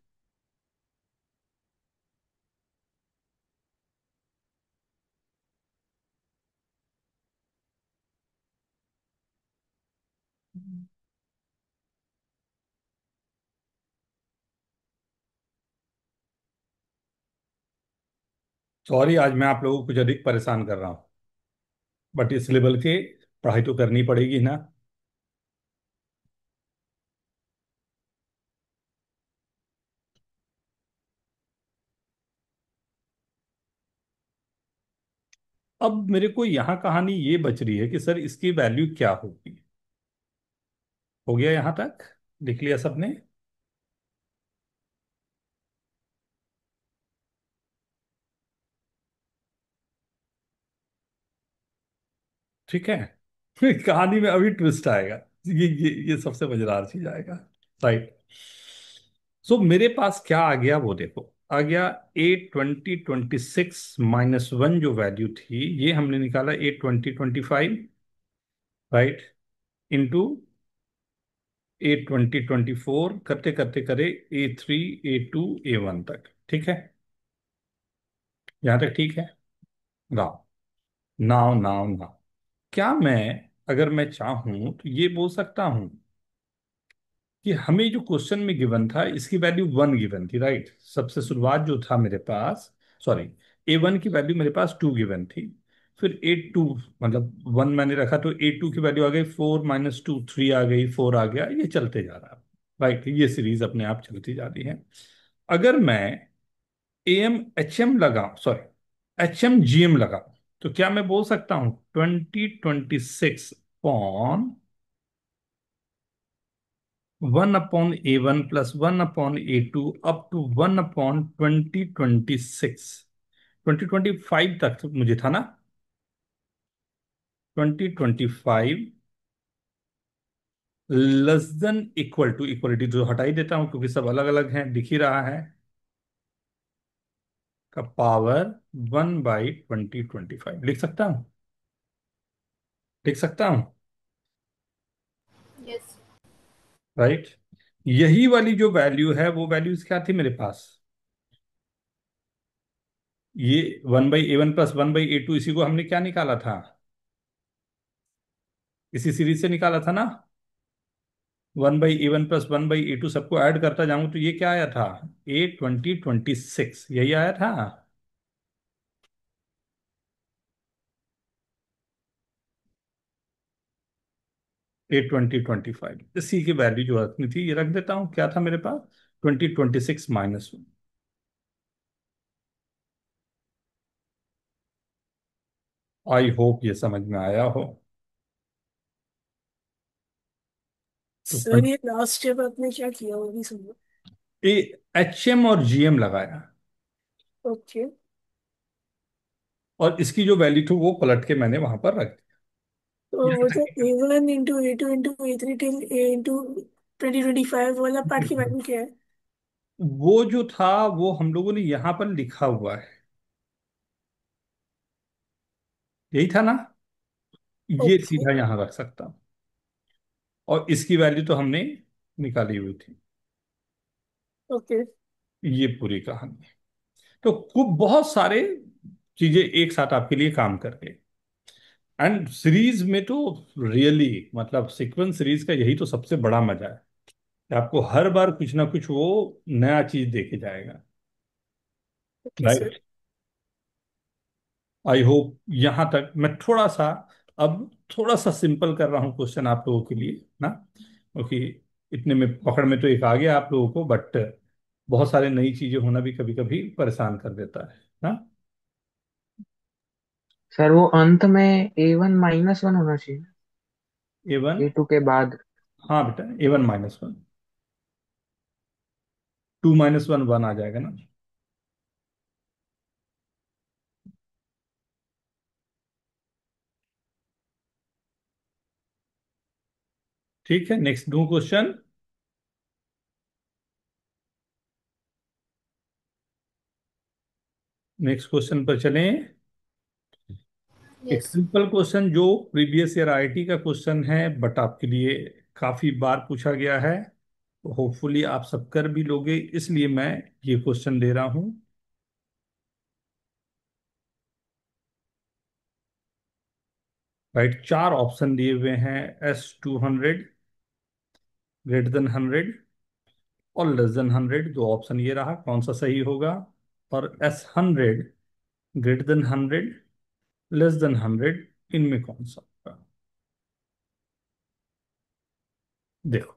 सॉरी, आज मैं आप लोगों को कुछ अधिक परेशान कर रहा हूं, बट इस लेवल के पढ़ाई तो करनी पड़ेगी ना। अब मेरे को यहां कहानी ये बच रही है कि सर इसकी वैल्यू क्या होगी। हो गया यहां तक, लिख लिया सबने। ठीक है। कहानी में अभी ट्विस्ट आएगा, ये सबसे मजेदार चीज आएगा, राइट। सो मेरे पास क्या आ गया वो देखो, आ गया A 2026 - 1 जो वैल्यू थी, ये हमने निकाला A 2025, राइट, इंटू A 2024, करते करते करे A 3 A 2 A 1 तक, ठीक है। यहां तक ठीक है। नाउ नाउ नाउ नाउ, क्या मैं, अगर मैं चाहूं तो ये बोल सकता हूं कि हमें जो क्वेश्चन में गिवन था इसकी वैल्यू 1 गिवन थी, राइट। सबसे शुरुआत जो था मेरे पास, सॉरी, A1 की वैल्यू मेरे पास 2 गिवन थी, फिर A2 मतलब 1 मैंने रखा तो A2 की वैल्यू आ गई 4 - 2 3 आ गई, 4 आ गया, ये चलते जा रहा है। राइट, ये सीरीज अपने आप चलती जा रही है। अगर मैं AM HM लगाऊं, सॉरी HMGM लगाऊं, तो क्या मैं बोल सकता हूं 2026 upon 1/A1 plus 1/A2 up to 1/2026, 2025 तक तो मुझे था ना, 2025 less than equal to, equality तो हटा ही देता हूं क्योंकि सब अलग अलग हैं, दिख ही रहा है, का पावर 1/2025 लिख सकता हूं, लिख सकता हूं। यस। राइट, यही वाली जो वैल्यू है वो वैल्यूज क्या थी मेरे पास, ये 1/A1 प्लस 1/A2, इसी को हमने क्या निकाला था, इसी सीरीज से निकाला था ना, 1/A1 प्लस 1/A2 सबको ऐड करता जाऊं तो ये क्या आया था, A2026, यही आया था। A2025, इसी की वैल्यू जो रखनी थी ये रख देता हूं, क्या था मेरे पास 2026 - 1। आई होप ये समझ में आया हो। तो सर ये लास्ट स्टेप आपने क्या किया वो भी सुनो। HM और GM लगाया, ओके। और इसकी जो वैल्यू थी वो पलट के मैंने वहां पर रख दी। तो वो यहाँ जो तक A1 into A2 into A3 till A into 2025 वाला पार्ट की वैल्यू क्या है? वो जो था वो हम लोगों ने यहां पर लिखा हुआ है, यही था ना, ये ओके। सीधा यहां रख सकता हूं, और इसकी वैल्यू तो हमने निकाली हुई थी। ओके। ये पूरी कहानी है। तो खूब बहुत सारे चीजें एक साथ आपके लिए काम कर गए। एंड सीरीज में तो रियली मतलब सीक्वेंस सीरीज का यही तो सबसे बड़ा मजा है कि आपको हर बार कुछ ना कुछ वो नया चीज देके जाएगा। Okay sir. Right, I hope यहां तक मैं थोड़ा सा, अब थोड़ा सा सिंपल कर रहा हूं क्वेश्चन आप लोगों के लिए ना, क्योंकि इतने में पकड़ में तो एक आ गया आप लोगों को, बट बहुत सारे नई चीजें होना भी कभी कभी परेशान कर देता है ना। सर वो अंत में A1 - 1 होना चाहिए, A1, A2 के बाद। हाँ बेटा A1 - 1, 2 - 1 1 आ जाएगा ना। ठीक है, नेक्स्ट दो क्वेश्चन। नेक्स्ट क्वेश्चन पर चलें। एक यस। सिंपल क्वेश्चन जो प्रीवियस ईयर IIT का क्वेश्चन है, बट आपके लिए काफी बार पूछा गया है, तो होपफुली आप सब कर भी लोगे, इसलिए मैं ये क्वेश्चन दे रहा हूं। राइट, चार ऑप्शन दिए हुए हैं, S200 >100 और <100, दो ऑप्शन ये रहा कौन सा सही होगा, और S100 >100 <100, इनमें कौन सा होगा, देखो।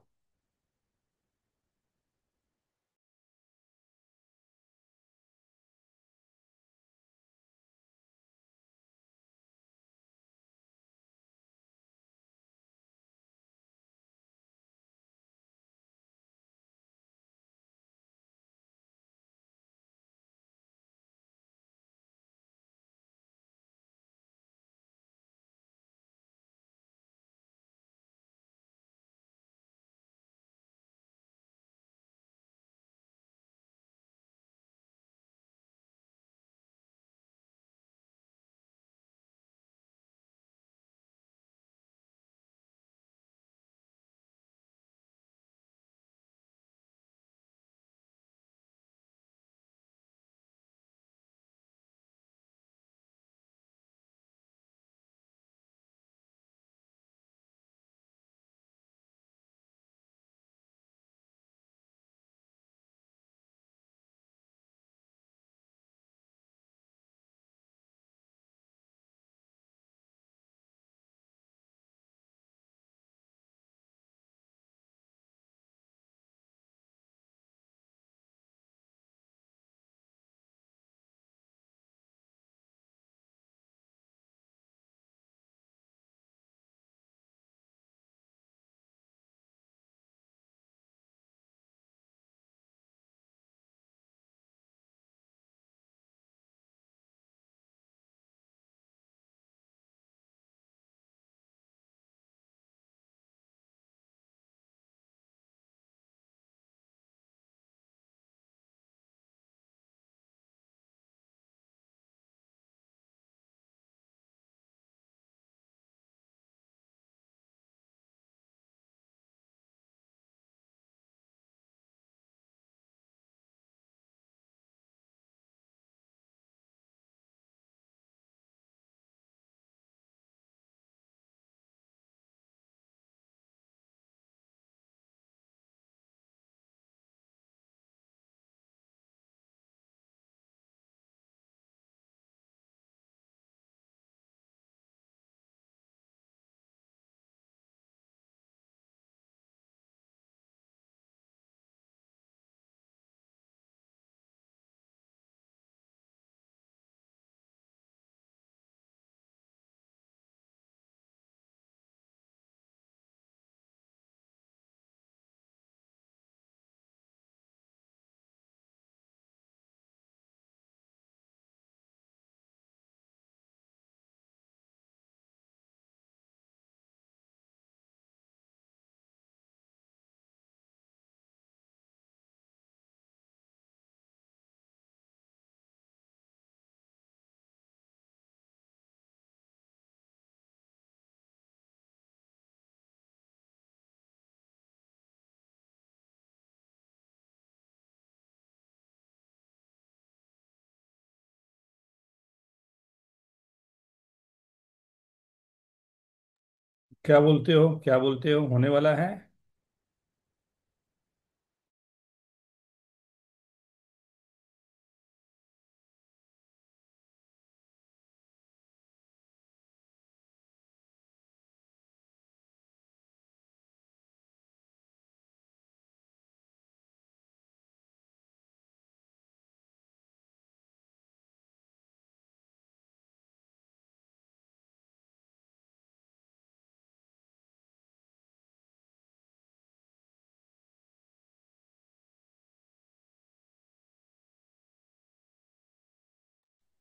क्या बोलते हो, क्या बोलते हो, होने वाला है?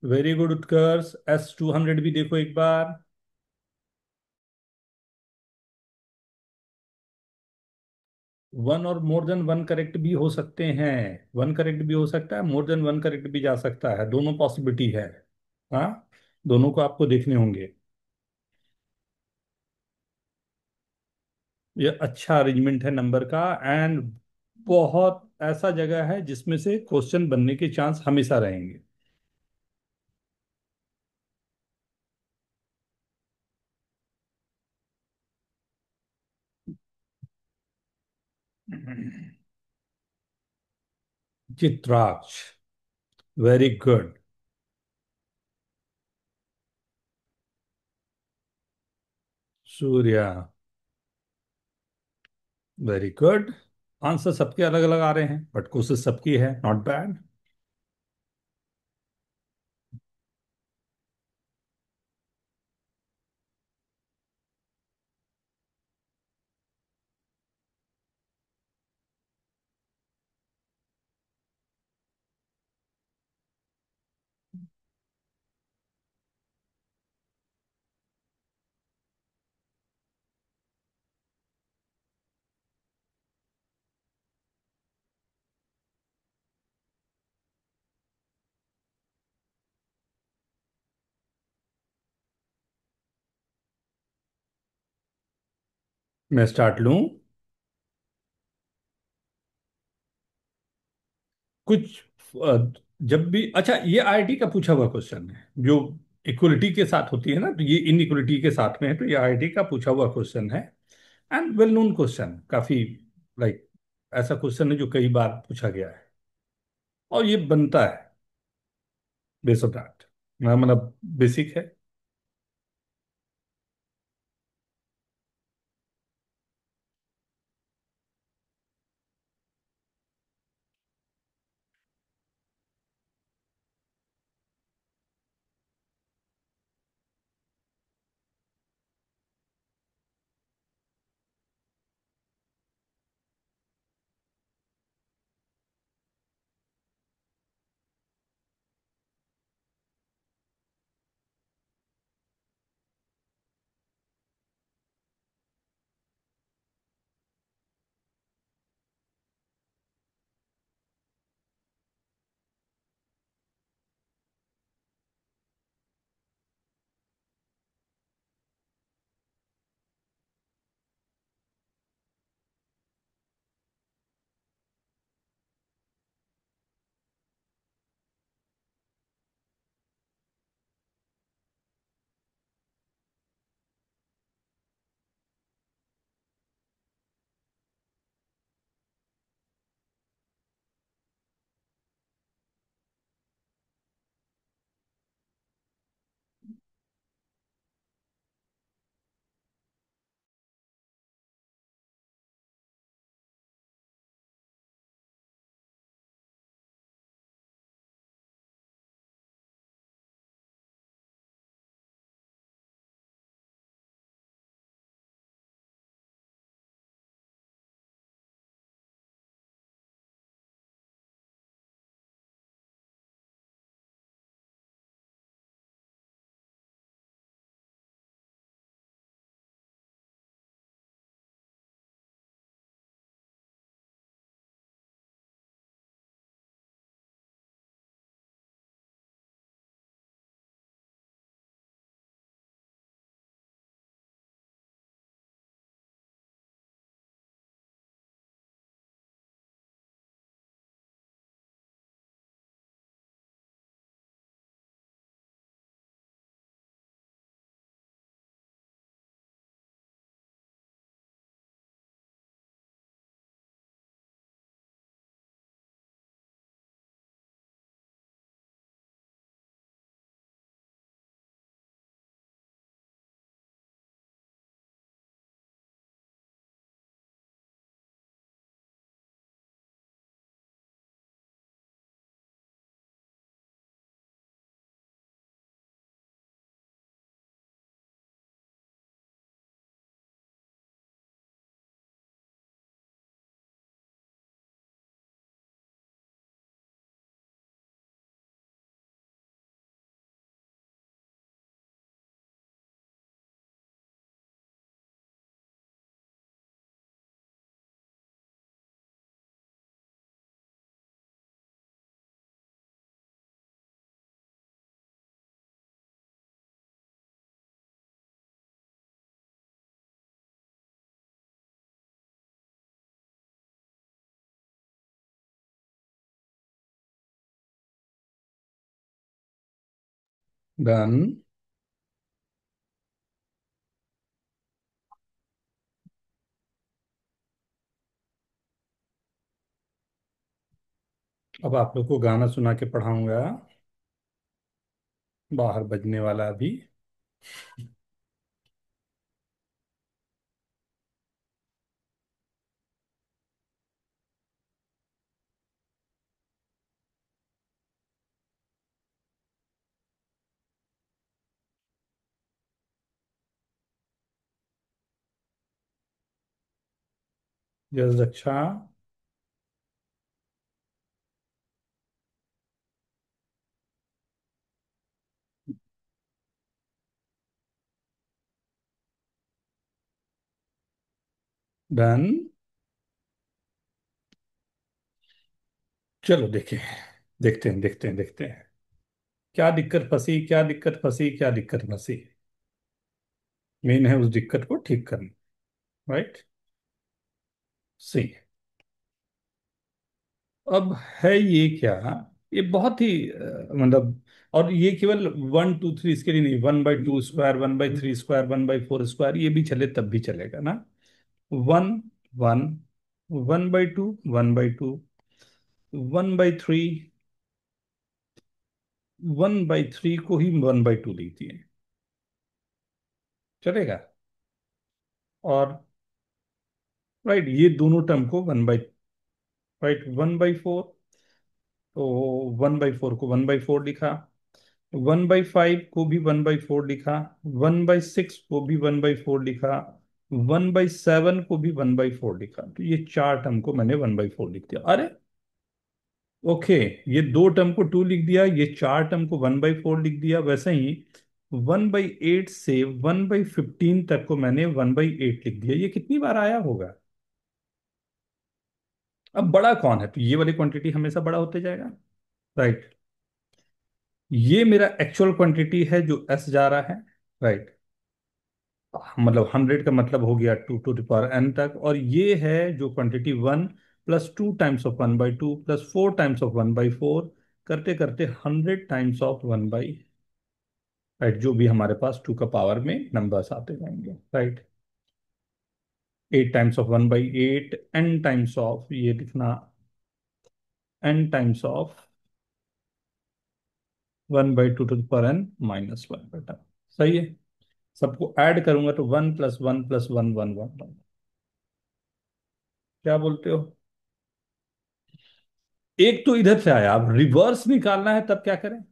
वेरी गुड उत्कर्ष। S200 भी देखो एक बार। वन और मोर देन वन करेक्ट भी हो सकते हैं। वन करेक्ट भी हो सकता है, मोर देन वन करेक्ट भी जा सकता है, दोनों पॉसिबिलिटी है। हाँ, दोनों को आपको देखने होंगे। ये अच्छा अरेंजमेंट है नंबर का। एंड बहुत ऐसा जगह है जिसमें से क्वेश्चन बनने के चांस हमेशा रहेंगे। Chitraksh, very good. Surya, very good. Answer सबके अलग अलग आ रहे हैं बट कोशिश सबकी है, नॉट बैड। मैं स्टार्ट लूं? कुछ जब भी, अच्छा, ये आईआईटी का पूछा हुआ क्वेश्चन है जो इक्वलिटी के साथ होती है ना, तो ये इनइक्वलिटी के साथ में है, तो ये आईआईटी का पूछा हुआ क्वेश्चन है। एंड वेल नोन क्वेश्चन, काफी लाइक ऐसा क्वेश्चन है जो कई बार पूछा गया है और ये बनता है बेस ऑफ दैट, मतलब बेसिक है। डन। अब आप लोग को गाना सुना के पढ़ाऊंगा, बाहर बजने वाला अभी। यस रक्षा। डन। चलो देखें, देखते हैं क्या दिक्कत फंसी, क्या दिक्कत फंसी, क्या दिक्कत फंसी। मेन है उस दिक्कत को ठीक करना। राइट। सही। अब है ये क्या, ये बहुत ही मतलब, और ये केवल 1 2 3 इसके लिए नहीं, 1/2 स्क्वायर, 1/3 स्क्वायर, 1/4 स्क्वायर, ये भी चले तब भी चलेगा ना। 1 1, 1/2, 1/2, 1/3, 1/3 को ही 1/2 लिख दिए, चलेगा। और राइट, ये दोनों टर्म को राइट 1/4, तो 1/4 को 1/4 लिखा, 1/5 को भी 1/4 लिखा, 1/6 को भी 1/4 लिखा, 1/7 को भी 1/4 लिखा। तो ये चार टर्म को मैंने 1/4 लिख दिया। अरे ओके, ये दो टर्म को 2 लिख दिया, ये चार टर्म को 1/4 लिख दिया। वैसे ही 1/8 से 1/15 तक को मैंने 1/8 लिख दिया। ये कितनी बार आया होगा? अब बड़ा कौन है, तो ये वाली क्वांटिटी हमेशा बड़ा होते जाएगा। राइट, ये मेरा एक्चुअल क्वांटिटी है जो एस जा रहा है। राइट, मतलब 100 का मतलब हो गया 2 to the power n तक। और ये है जो quantity 1 plus 2 times of 1/2 plus 4 times of 1/4, करते करते 100 टाइम्स ऑफ 1/। राइट, जो भी हमारे पास 2 का पावर में नंबर्स आते जाएंगे। Right, 8 times of 1/8, n times of, ये लिखना, n times of 1/2 to the power n - 1 बेटा। सही है। सबको ऐड करूंगा तो 1 + 1 + 1 1 1 1। क्या बोलते हो? एक तो इधर से आया, अब रिवर्स निकालना है तब क्या करें?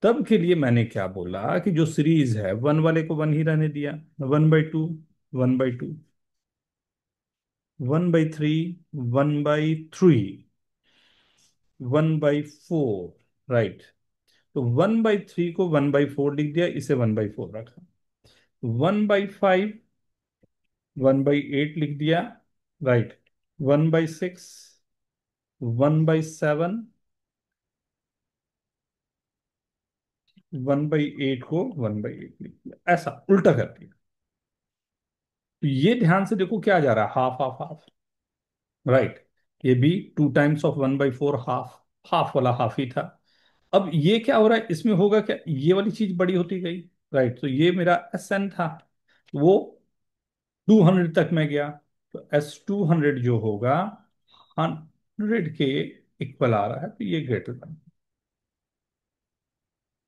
तब के लिए मैंने क्या बोला कि जो सीरीज है, 1 वाले को 1 ही रहने दिया, 1/2, 1/2, 1/3, 1/3, 1/4। राइट, तो 1/3 को 1/4 लिख दिया, इसे 1/4 रखा। 1/5, 1/8 लिख दिया। राइट, 1/6, 1/7, 1/8 को 1/8 लिख दिया, ऐसा उल्टा कर दिया। तो ये ध्यान से देखो क्या जा रहा है, हाफ हाफ हाफ। राइट, ये भी 2 टाइम्स ऑफ 1/4, हाफ, हाफ वाला हाफ ही था। अब ये क्या हो रहा है, इसमें होगा क्या, ये वाली चीज बड़ी होती गई। राइट, तो ये मेरा SN था, वो 200 तक में गया, तो S 200 जो होगा 100 के इक्वल आ रहा है, तो ये greater than.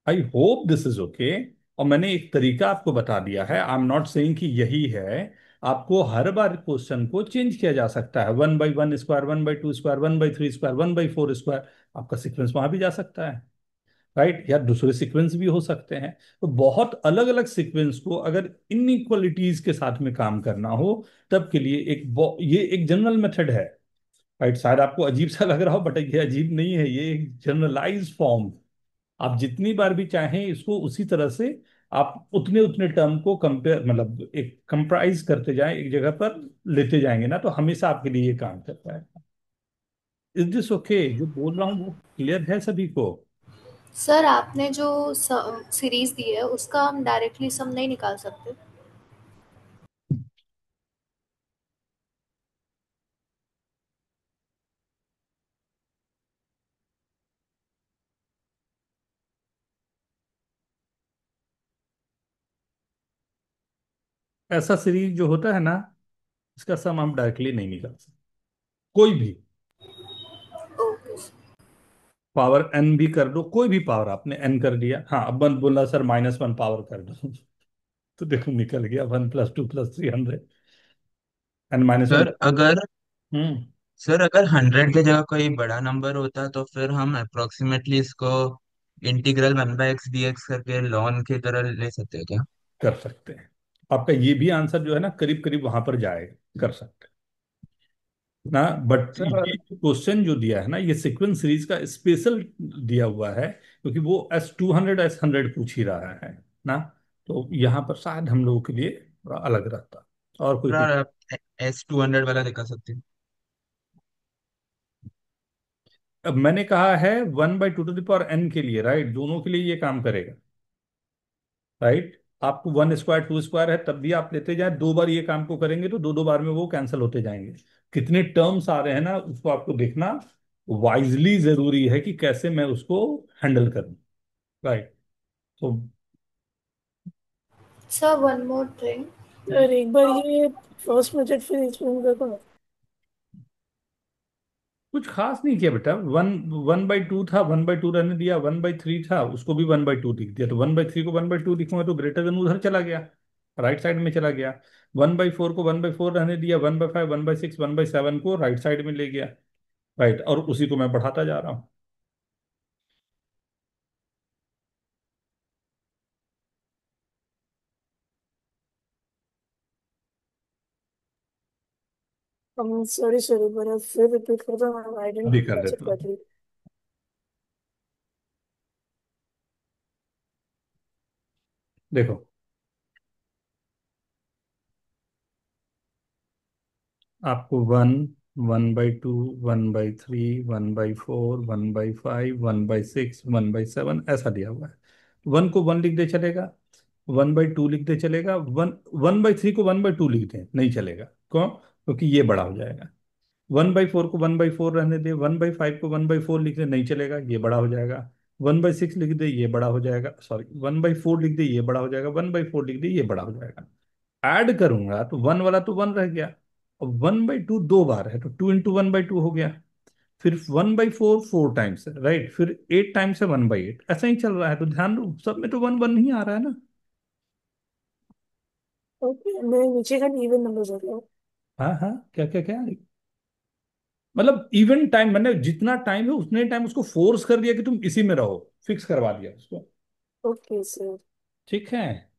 I hope this is okay. और मैंने एक तरीका आपको बता दिया है, आई एम नॉट सेइंग कि यही है। आपको हर बार क्वेश्चन को चेंज किया जा सकता है, 1/1 स्क्वायर, 1/2 स्क्वायर, 1/3 स्क्वायर, 1/4 स्क्वायर, आपका सीक्वेंस वहां भी जा सकता है। राइट, या दूसरे सीक्वेंस भी हो सकते हैं। तो बहुत अलग अलग सीक्वेंस को अगर इनइक्वालिटीज के साथ में काम करना हो, तब के लिए ये एक जनरल मेथड है। राइट, शायद आपको अजीब सा लग रहा हो, बट ये अजीब नहीं है, ये एक जनरलाइज फॉर्म। आप जितनी बार भी चाहें इसको उसी तरह से, आप उतने उतने टर्म को कंपेयर, मतलब एक कंप्राइज करते जाएं, एक जगह पर लेते जाएंगे ना, तो हमेशा आपके लिए ये काम करता है। Is this okay? जो बोल रहा हूँ वो क्लियर है सभी को? सर आपने जो सीरीज दी है उसका हम डायरेक्टली सम नहीं निकाल सकते? ऐसा सीरीज जो होता है ना, इसका सम हम डायरेक्टली नहीं निकाल सकते, कोई भी ओके सर। पावर एन भी कर दो, कोई भी पावर आपने एन कर दिया, हाँ अब बंद बोला सर -1 पावर कर दो तो देखो निकल गया 1 + 2 + 300 n-1। सर अगर हम्म। सर अगर 100 की जगह कोई बड़ा नंबर होता तो फिर हम अप्रोक्सीमेटली इसको इंटीग्रल 1/x dx करके लॉन की तरह ले सकते हैं क्या? कर सकते हैं, आपका ये भी आंसर जो है ना करीब करीब वहां पर जाएगा, कर सकते हैं ना। बट सर ये क्वेश्चन जो दिया है ना, ये सीक्वेंस सीरीज का स्पेशल दिया हुआ है, क्योंकि वो S200 S100 पूछ ही रहा है ना। तो यहाँ पर शायद हम लोगों के लिए थोड़ा अलग रहता, और कोई सर कुछ। आप S200 वाला दिखा सकते हैं? अब मैंने कहा है 1/2 to the power n के लिए, राइट, दोनों के लिए ये काम करेगा, राइट। आपको 1² 2² है तब भी आप लेते जाए, 2 बार ये काम को करेंगे तो दो दो बार में वो कैंसिल होते जाएंगे। कितने टर्म्स आ रहे हैं ना, उसको आपको देखना वाइजली जरूरी है कि कैसे मैं उसको हैंडल करूं, राइट। तो sir one more thing. Sir एक बार ये फर्स्ट मेथड फिर एक्सप्लेन कर पाओ। कुछ खास नहीं किया बेटा, 1/2 था, 1/2 रहने दिया, 1/3 था, उसको भी 1/2 लिख दिया, तो 1/3 को 1/2 लिखूंगा तो ग्रेटर देन उधर चला गया, राइट साइड में चला गया। 1/4 को 1/4 रहने दिया, 1/5 1/6 1/7 को राइट साइड में ले गया, राइट, और उसी को मैं बढ़ाता जा रहा हूँ। सॉरी सॉरी, पर फिर रिपीट करता हूँ, आई डेंट अभी कर कैच इट देता हूँ, प्रॉपर्ली। देखो आपको 1 1/2 1/3 1/4 1/5 1/6 1/7 ऐसा दिया हुआ है। 1 को 1 लिख दे चलेगा, 1/2 लिख दे चलेगा, 1/3 को 1/2 लिख दे नहीं चलेगा, क्यों? क्योंकि ये बड़ा हो जाएगा। 1/4 को 1/4 रहने दे, 1/5 को 1/4 लिख दे नहीं चलेगा, ये बड़ा हो जाएगा। 1/6 लिख दे ये बड़ा हो जाएगा, सॉरी 1/4 लिख दे ये बड़ा हो जाएगा, 1/4 लिख दे ये बड़ा हो जाएगा। ऐड करूंगा तो 1 वाला तो 1 रह गया, और 1/2 2 बार है तो 2 × 1/2 हो गया। फिर 1/4 4 टाइम्स है, राइट, फिर 8 टाइम्स है 1/8, ऐसा ही चल रहा है, तो ध्यान दो सब में तो 1 1 नहीं आ रहा है ना। ओके, मैं नीचे का इवन नंबर जोड़ रहा हूँ। हाँ हाँ, क्या क्या क्या, मतलब इवन टाइम, मैंने जितना टाइम है उतने टाइम उसको फोर्स कर दिया कि तुम इसी में रहो, फिक्स करवा दिया उसको, ओके सर। ठीक है।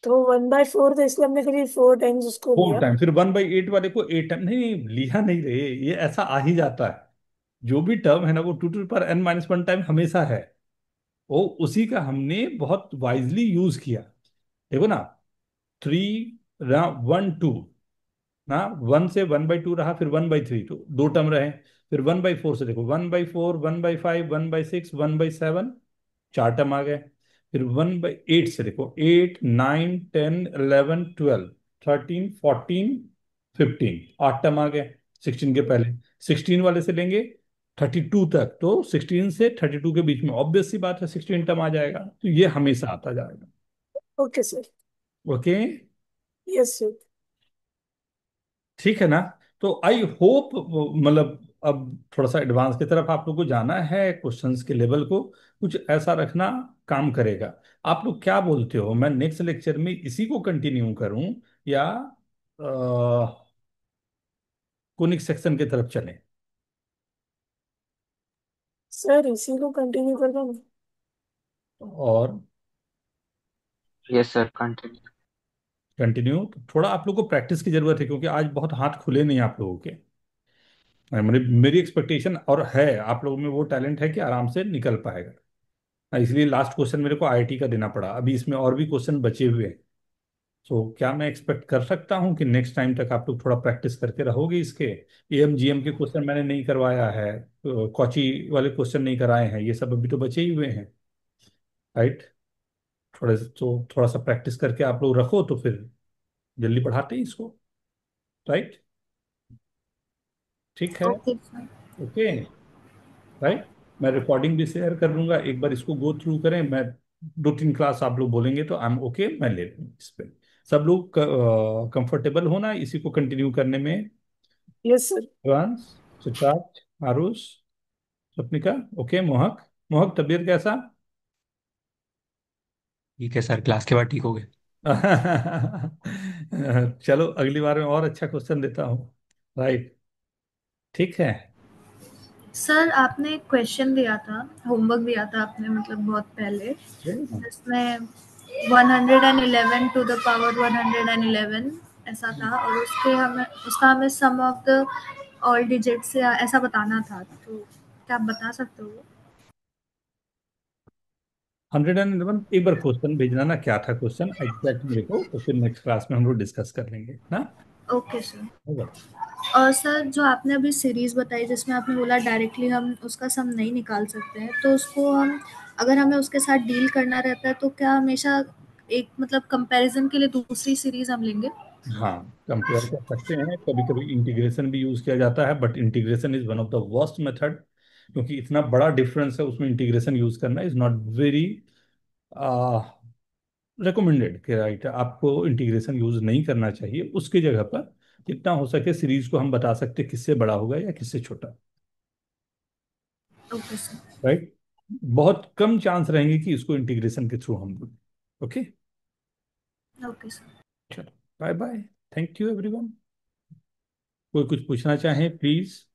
तो 1/4 तो इसलिए हमने करीब 4 टाइम्स उसको 4 टाइम, लिया। फिर 1/8 वाले को 8 टाइम, नहीं नहीं लिया नहीं रहे, ये ऐसा आ ही जाता है। जो भी टर्म है ना वो 2 to the power n-1 time हमेशा है, वो उसी का हमने बहुत वाइजली यूज किया। देखो ना, 3 1 2 ना, 1 से 1/2 रहा, फिर 1/3, तो 2 टर्म रहे। फिर 1/4 से देखो, 1/4 1/5 1/6 1/7, 4 टर्म आ गए। फिर 1/8 से देखो, 8 9 10 11 12 13 14 15, 8 टर्म आ गए 16 के पहले। 16 वाले से लेंगे 32 तक, तो 16 से 32 के बीच में ऑब्वियस सी बात है 16 टर्म आ जाएगा, तो ये हमेशा आता जाएगा। Okay sir. Okay, yes sir. ठीक है ना। तो आई होप, मतलब अब थोड़ा सा एडवांस की तरफ आप लोग को जाना है, क्वेश्चंस के लेवल को कुछ ऐसा रखना काम करेगा। आप लोग क्या बोलते हो, मैं नेक्स्ट लेक्चर में इसी को कंटिन्यू करूं, या कोनिक सेक्शन की तरफ चलें? सर इसी को कंटिन्यू करता हूँ। और यस सर, कंटिन्यू। कंटिन्यू तो थोड़ा आप लोग को प्रैक्टिस की जरूरत है, क्योंकि आज बहुत हाथ खुले नहीं आप लोगों के। मेरी एक्सपेक्टेशन और है आप लोगों में वो टैलेंट है कि आराम से निकल पाएगा। हाँ, इसलिए लास्ट क्वेश्चन मेरे को आईआईटी का देना पड़ा, अभी इसमें और भी क्वेश्चन बचे हुए हैं। तो क्या मैं एक्सपेक्ट कर सकता हूँ कि नेक्स्ट टाइम तक आप लोग थोड़ा प्रैक्टिस करके रहोगे इसके? एएमजीएम के क्वेश्चन मैंने नहीं करवाया है, कॉची वाले क्वेश्चन नहीं कराए हैं, ये सब अभी तो बचे ही हुए हैं, राइट। थोड़ा सा प्रैक्टिस करके आप लोग रखो तो फिर जल्दी पढ़ाते हैं इसको, राइट। ठीक है, ओके सर। Okay, right. मैं रिकॉर्डिंग भी शेयर कर दूंगा, एक बार इसको गो थ्रू करें, मैं दो तीन क्लास आप लोग बोलेंगे तो आई एम ओके, मैं ले लूँ इस पे। सब लोग कंफर्टेबल होना इसी को कंटिन्यू करने में? Yes sir. Shivansh, Siddharth, Aarush, Swapnika, okay. Mohak, Mohak तबीयत कैसा? ठीक है सर, क्लास के बाद ठीक हो गए। चलो अगली बार में और अच्छा क्वेश्चन देता हूँ। राइट, ठीक है। सर आपने एक क्वेश्चन दिया था, होमवर्क दिया था आपने मतलब बहुत पहले, जिसमें 111 टू द पावर 111 ऐसा था, और उसका हमें सम ऑफ द ऑल डिजिट्स या ऐसा बताना था, तो क्या आप बता सकते हो? 111, एक बार क्वेश्चन भेजना ना, क्या था क्वेश्चन एग्जैक्ट मेरे को, तो फिर नेक्स्ट क्लास में हम लोग डिस्कस कर लेंगे ना। Okay sir. होगा। और सर जो आपने अभी सीरीज बताई जिसमें आपने बोला डायरेक्टली हम उसका सम नहीं निकाल सकते हैं, तो उसको हम अगर हमें उसके साथ डील करना रहता है तो क्या हमेशा एक मतलब कंपैरिजन के लिए दूसरी सीरीज हम लेंगे? हाँ, कंपेयर कर सकते हैं, कभी कभी इंटीग्रेशन भी यूज किया जाता है, but integration is one of the worst method, क्योंकि इतना बड़ा डिफरेंस है उसमें, इंटीग्रेशन यूज करना इज नॉट वेरी रिकमेंडेड कि राइट, आपको इंटीग्रेशन यूज नहीं करना चाहिए। उसकी जगह पर जितना हो सके सीरीज को हम बता सकते हैं किससे बड़ा होगा या किससे छोटा। Okay sir. राइट, बहुत कम चांस रहेंगे कि इसको इंटीग्रेशन के थ्रू हम ओके। Okay sir. चलो, bye bye, thank you everyone. कोई कुछ पूछना चाहे प्लीज।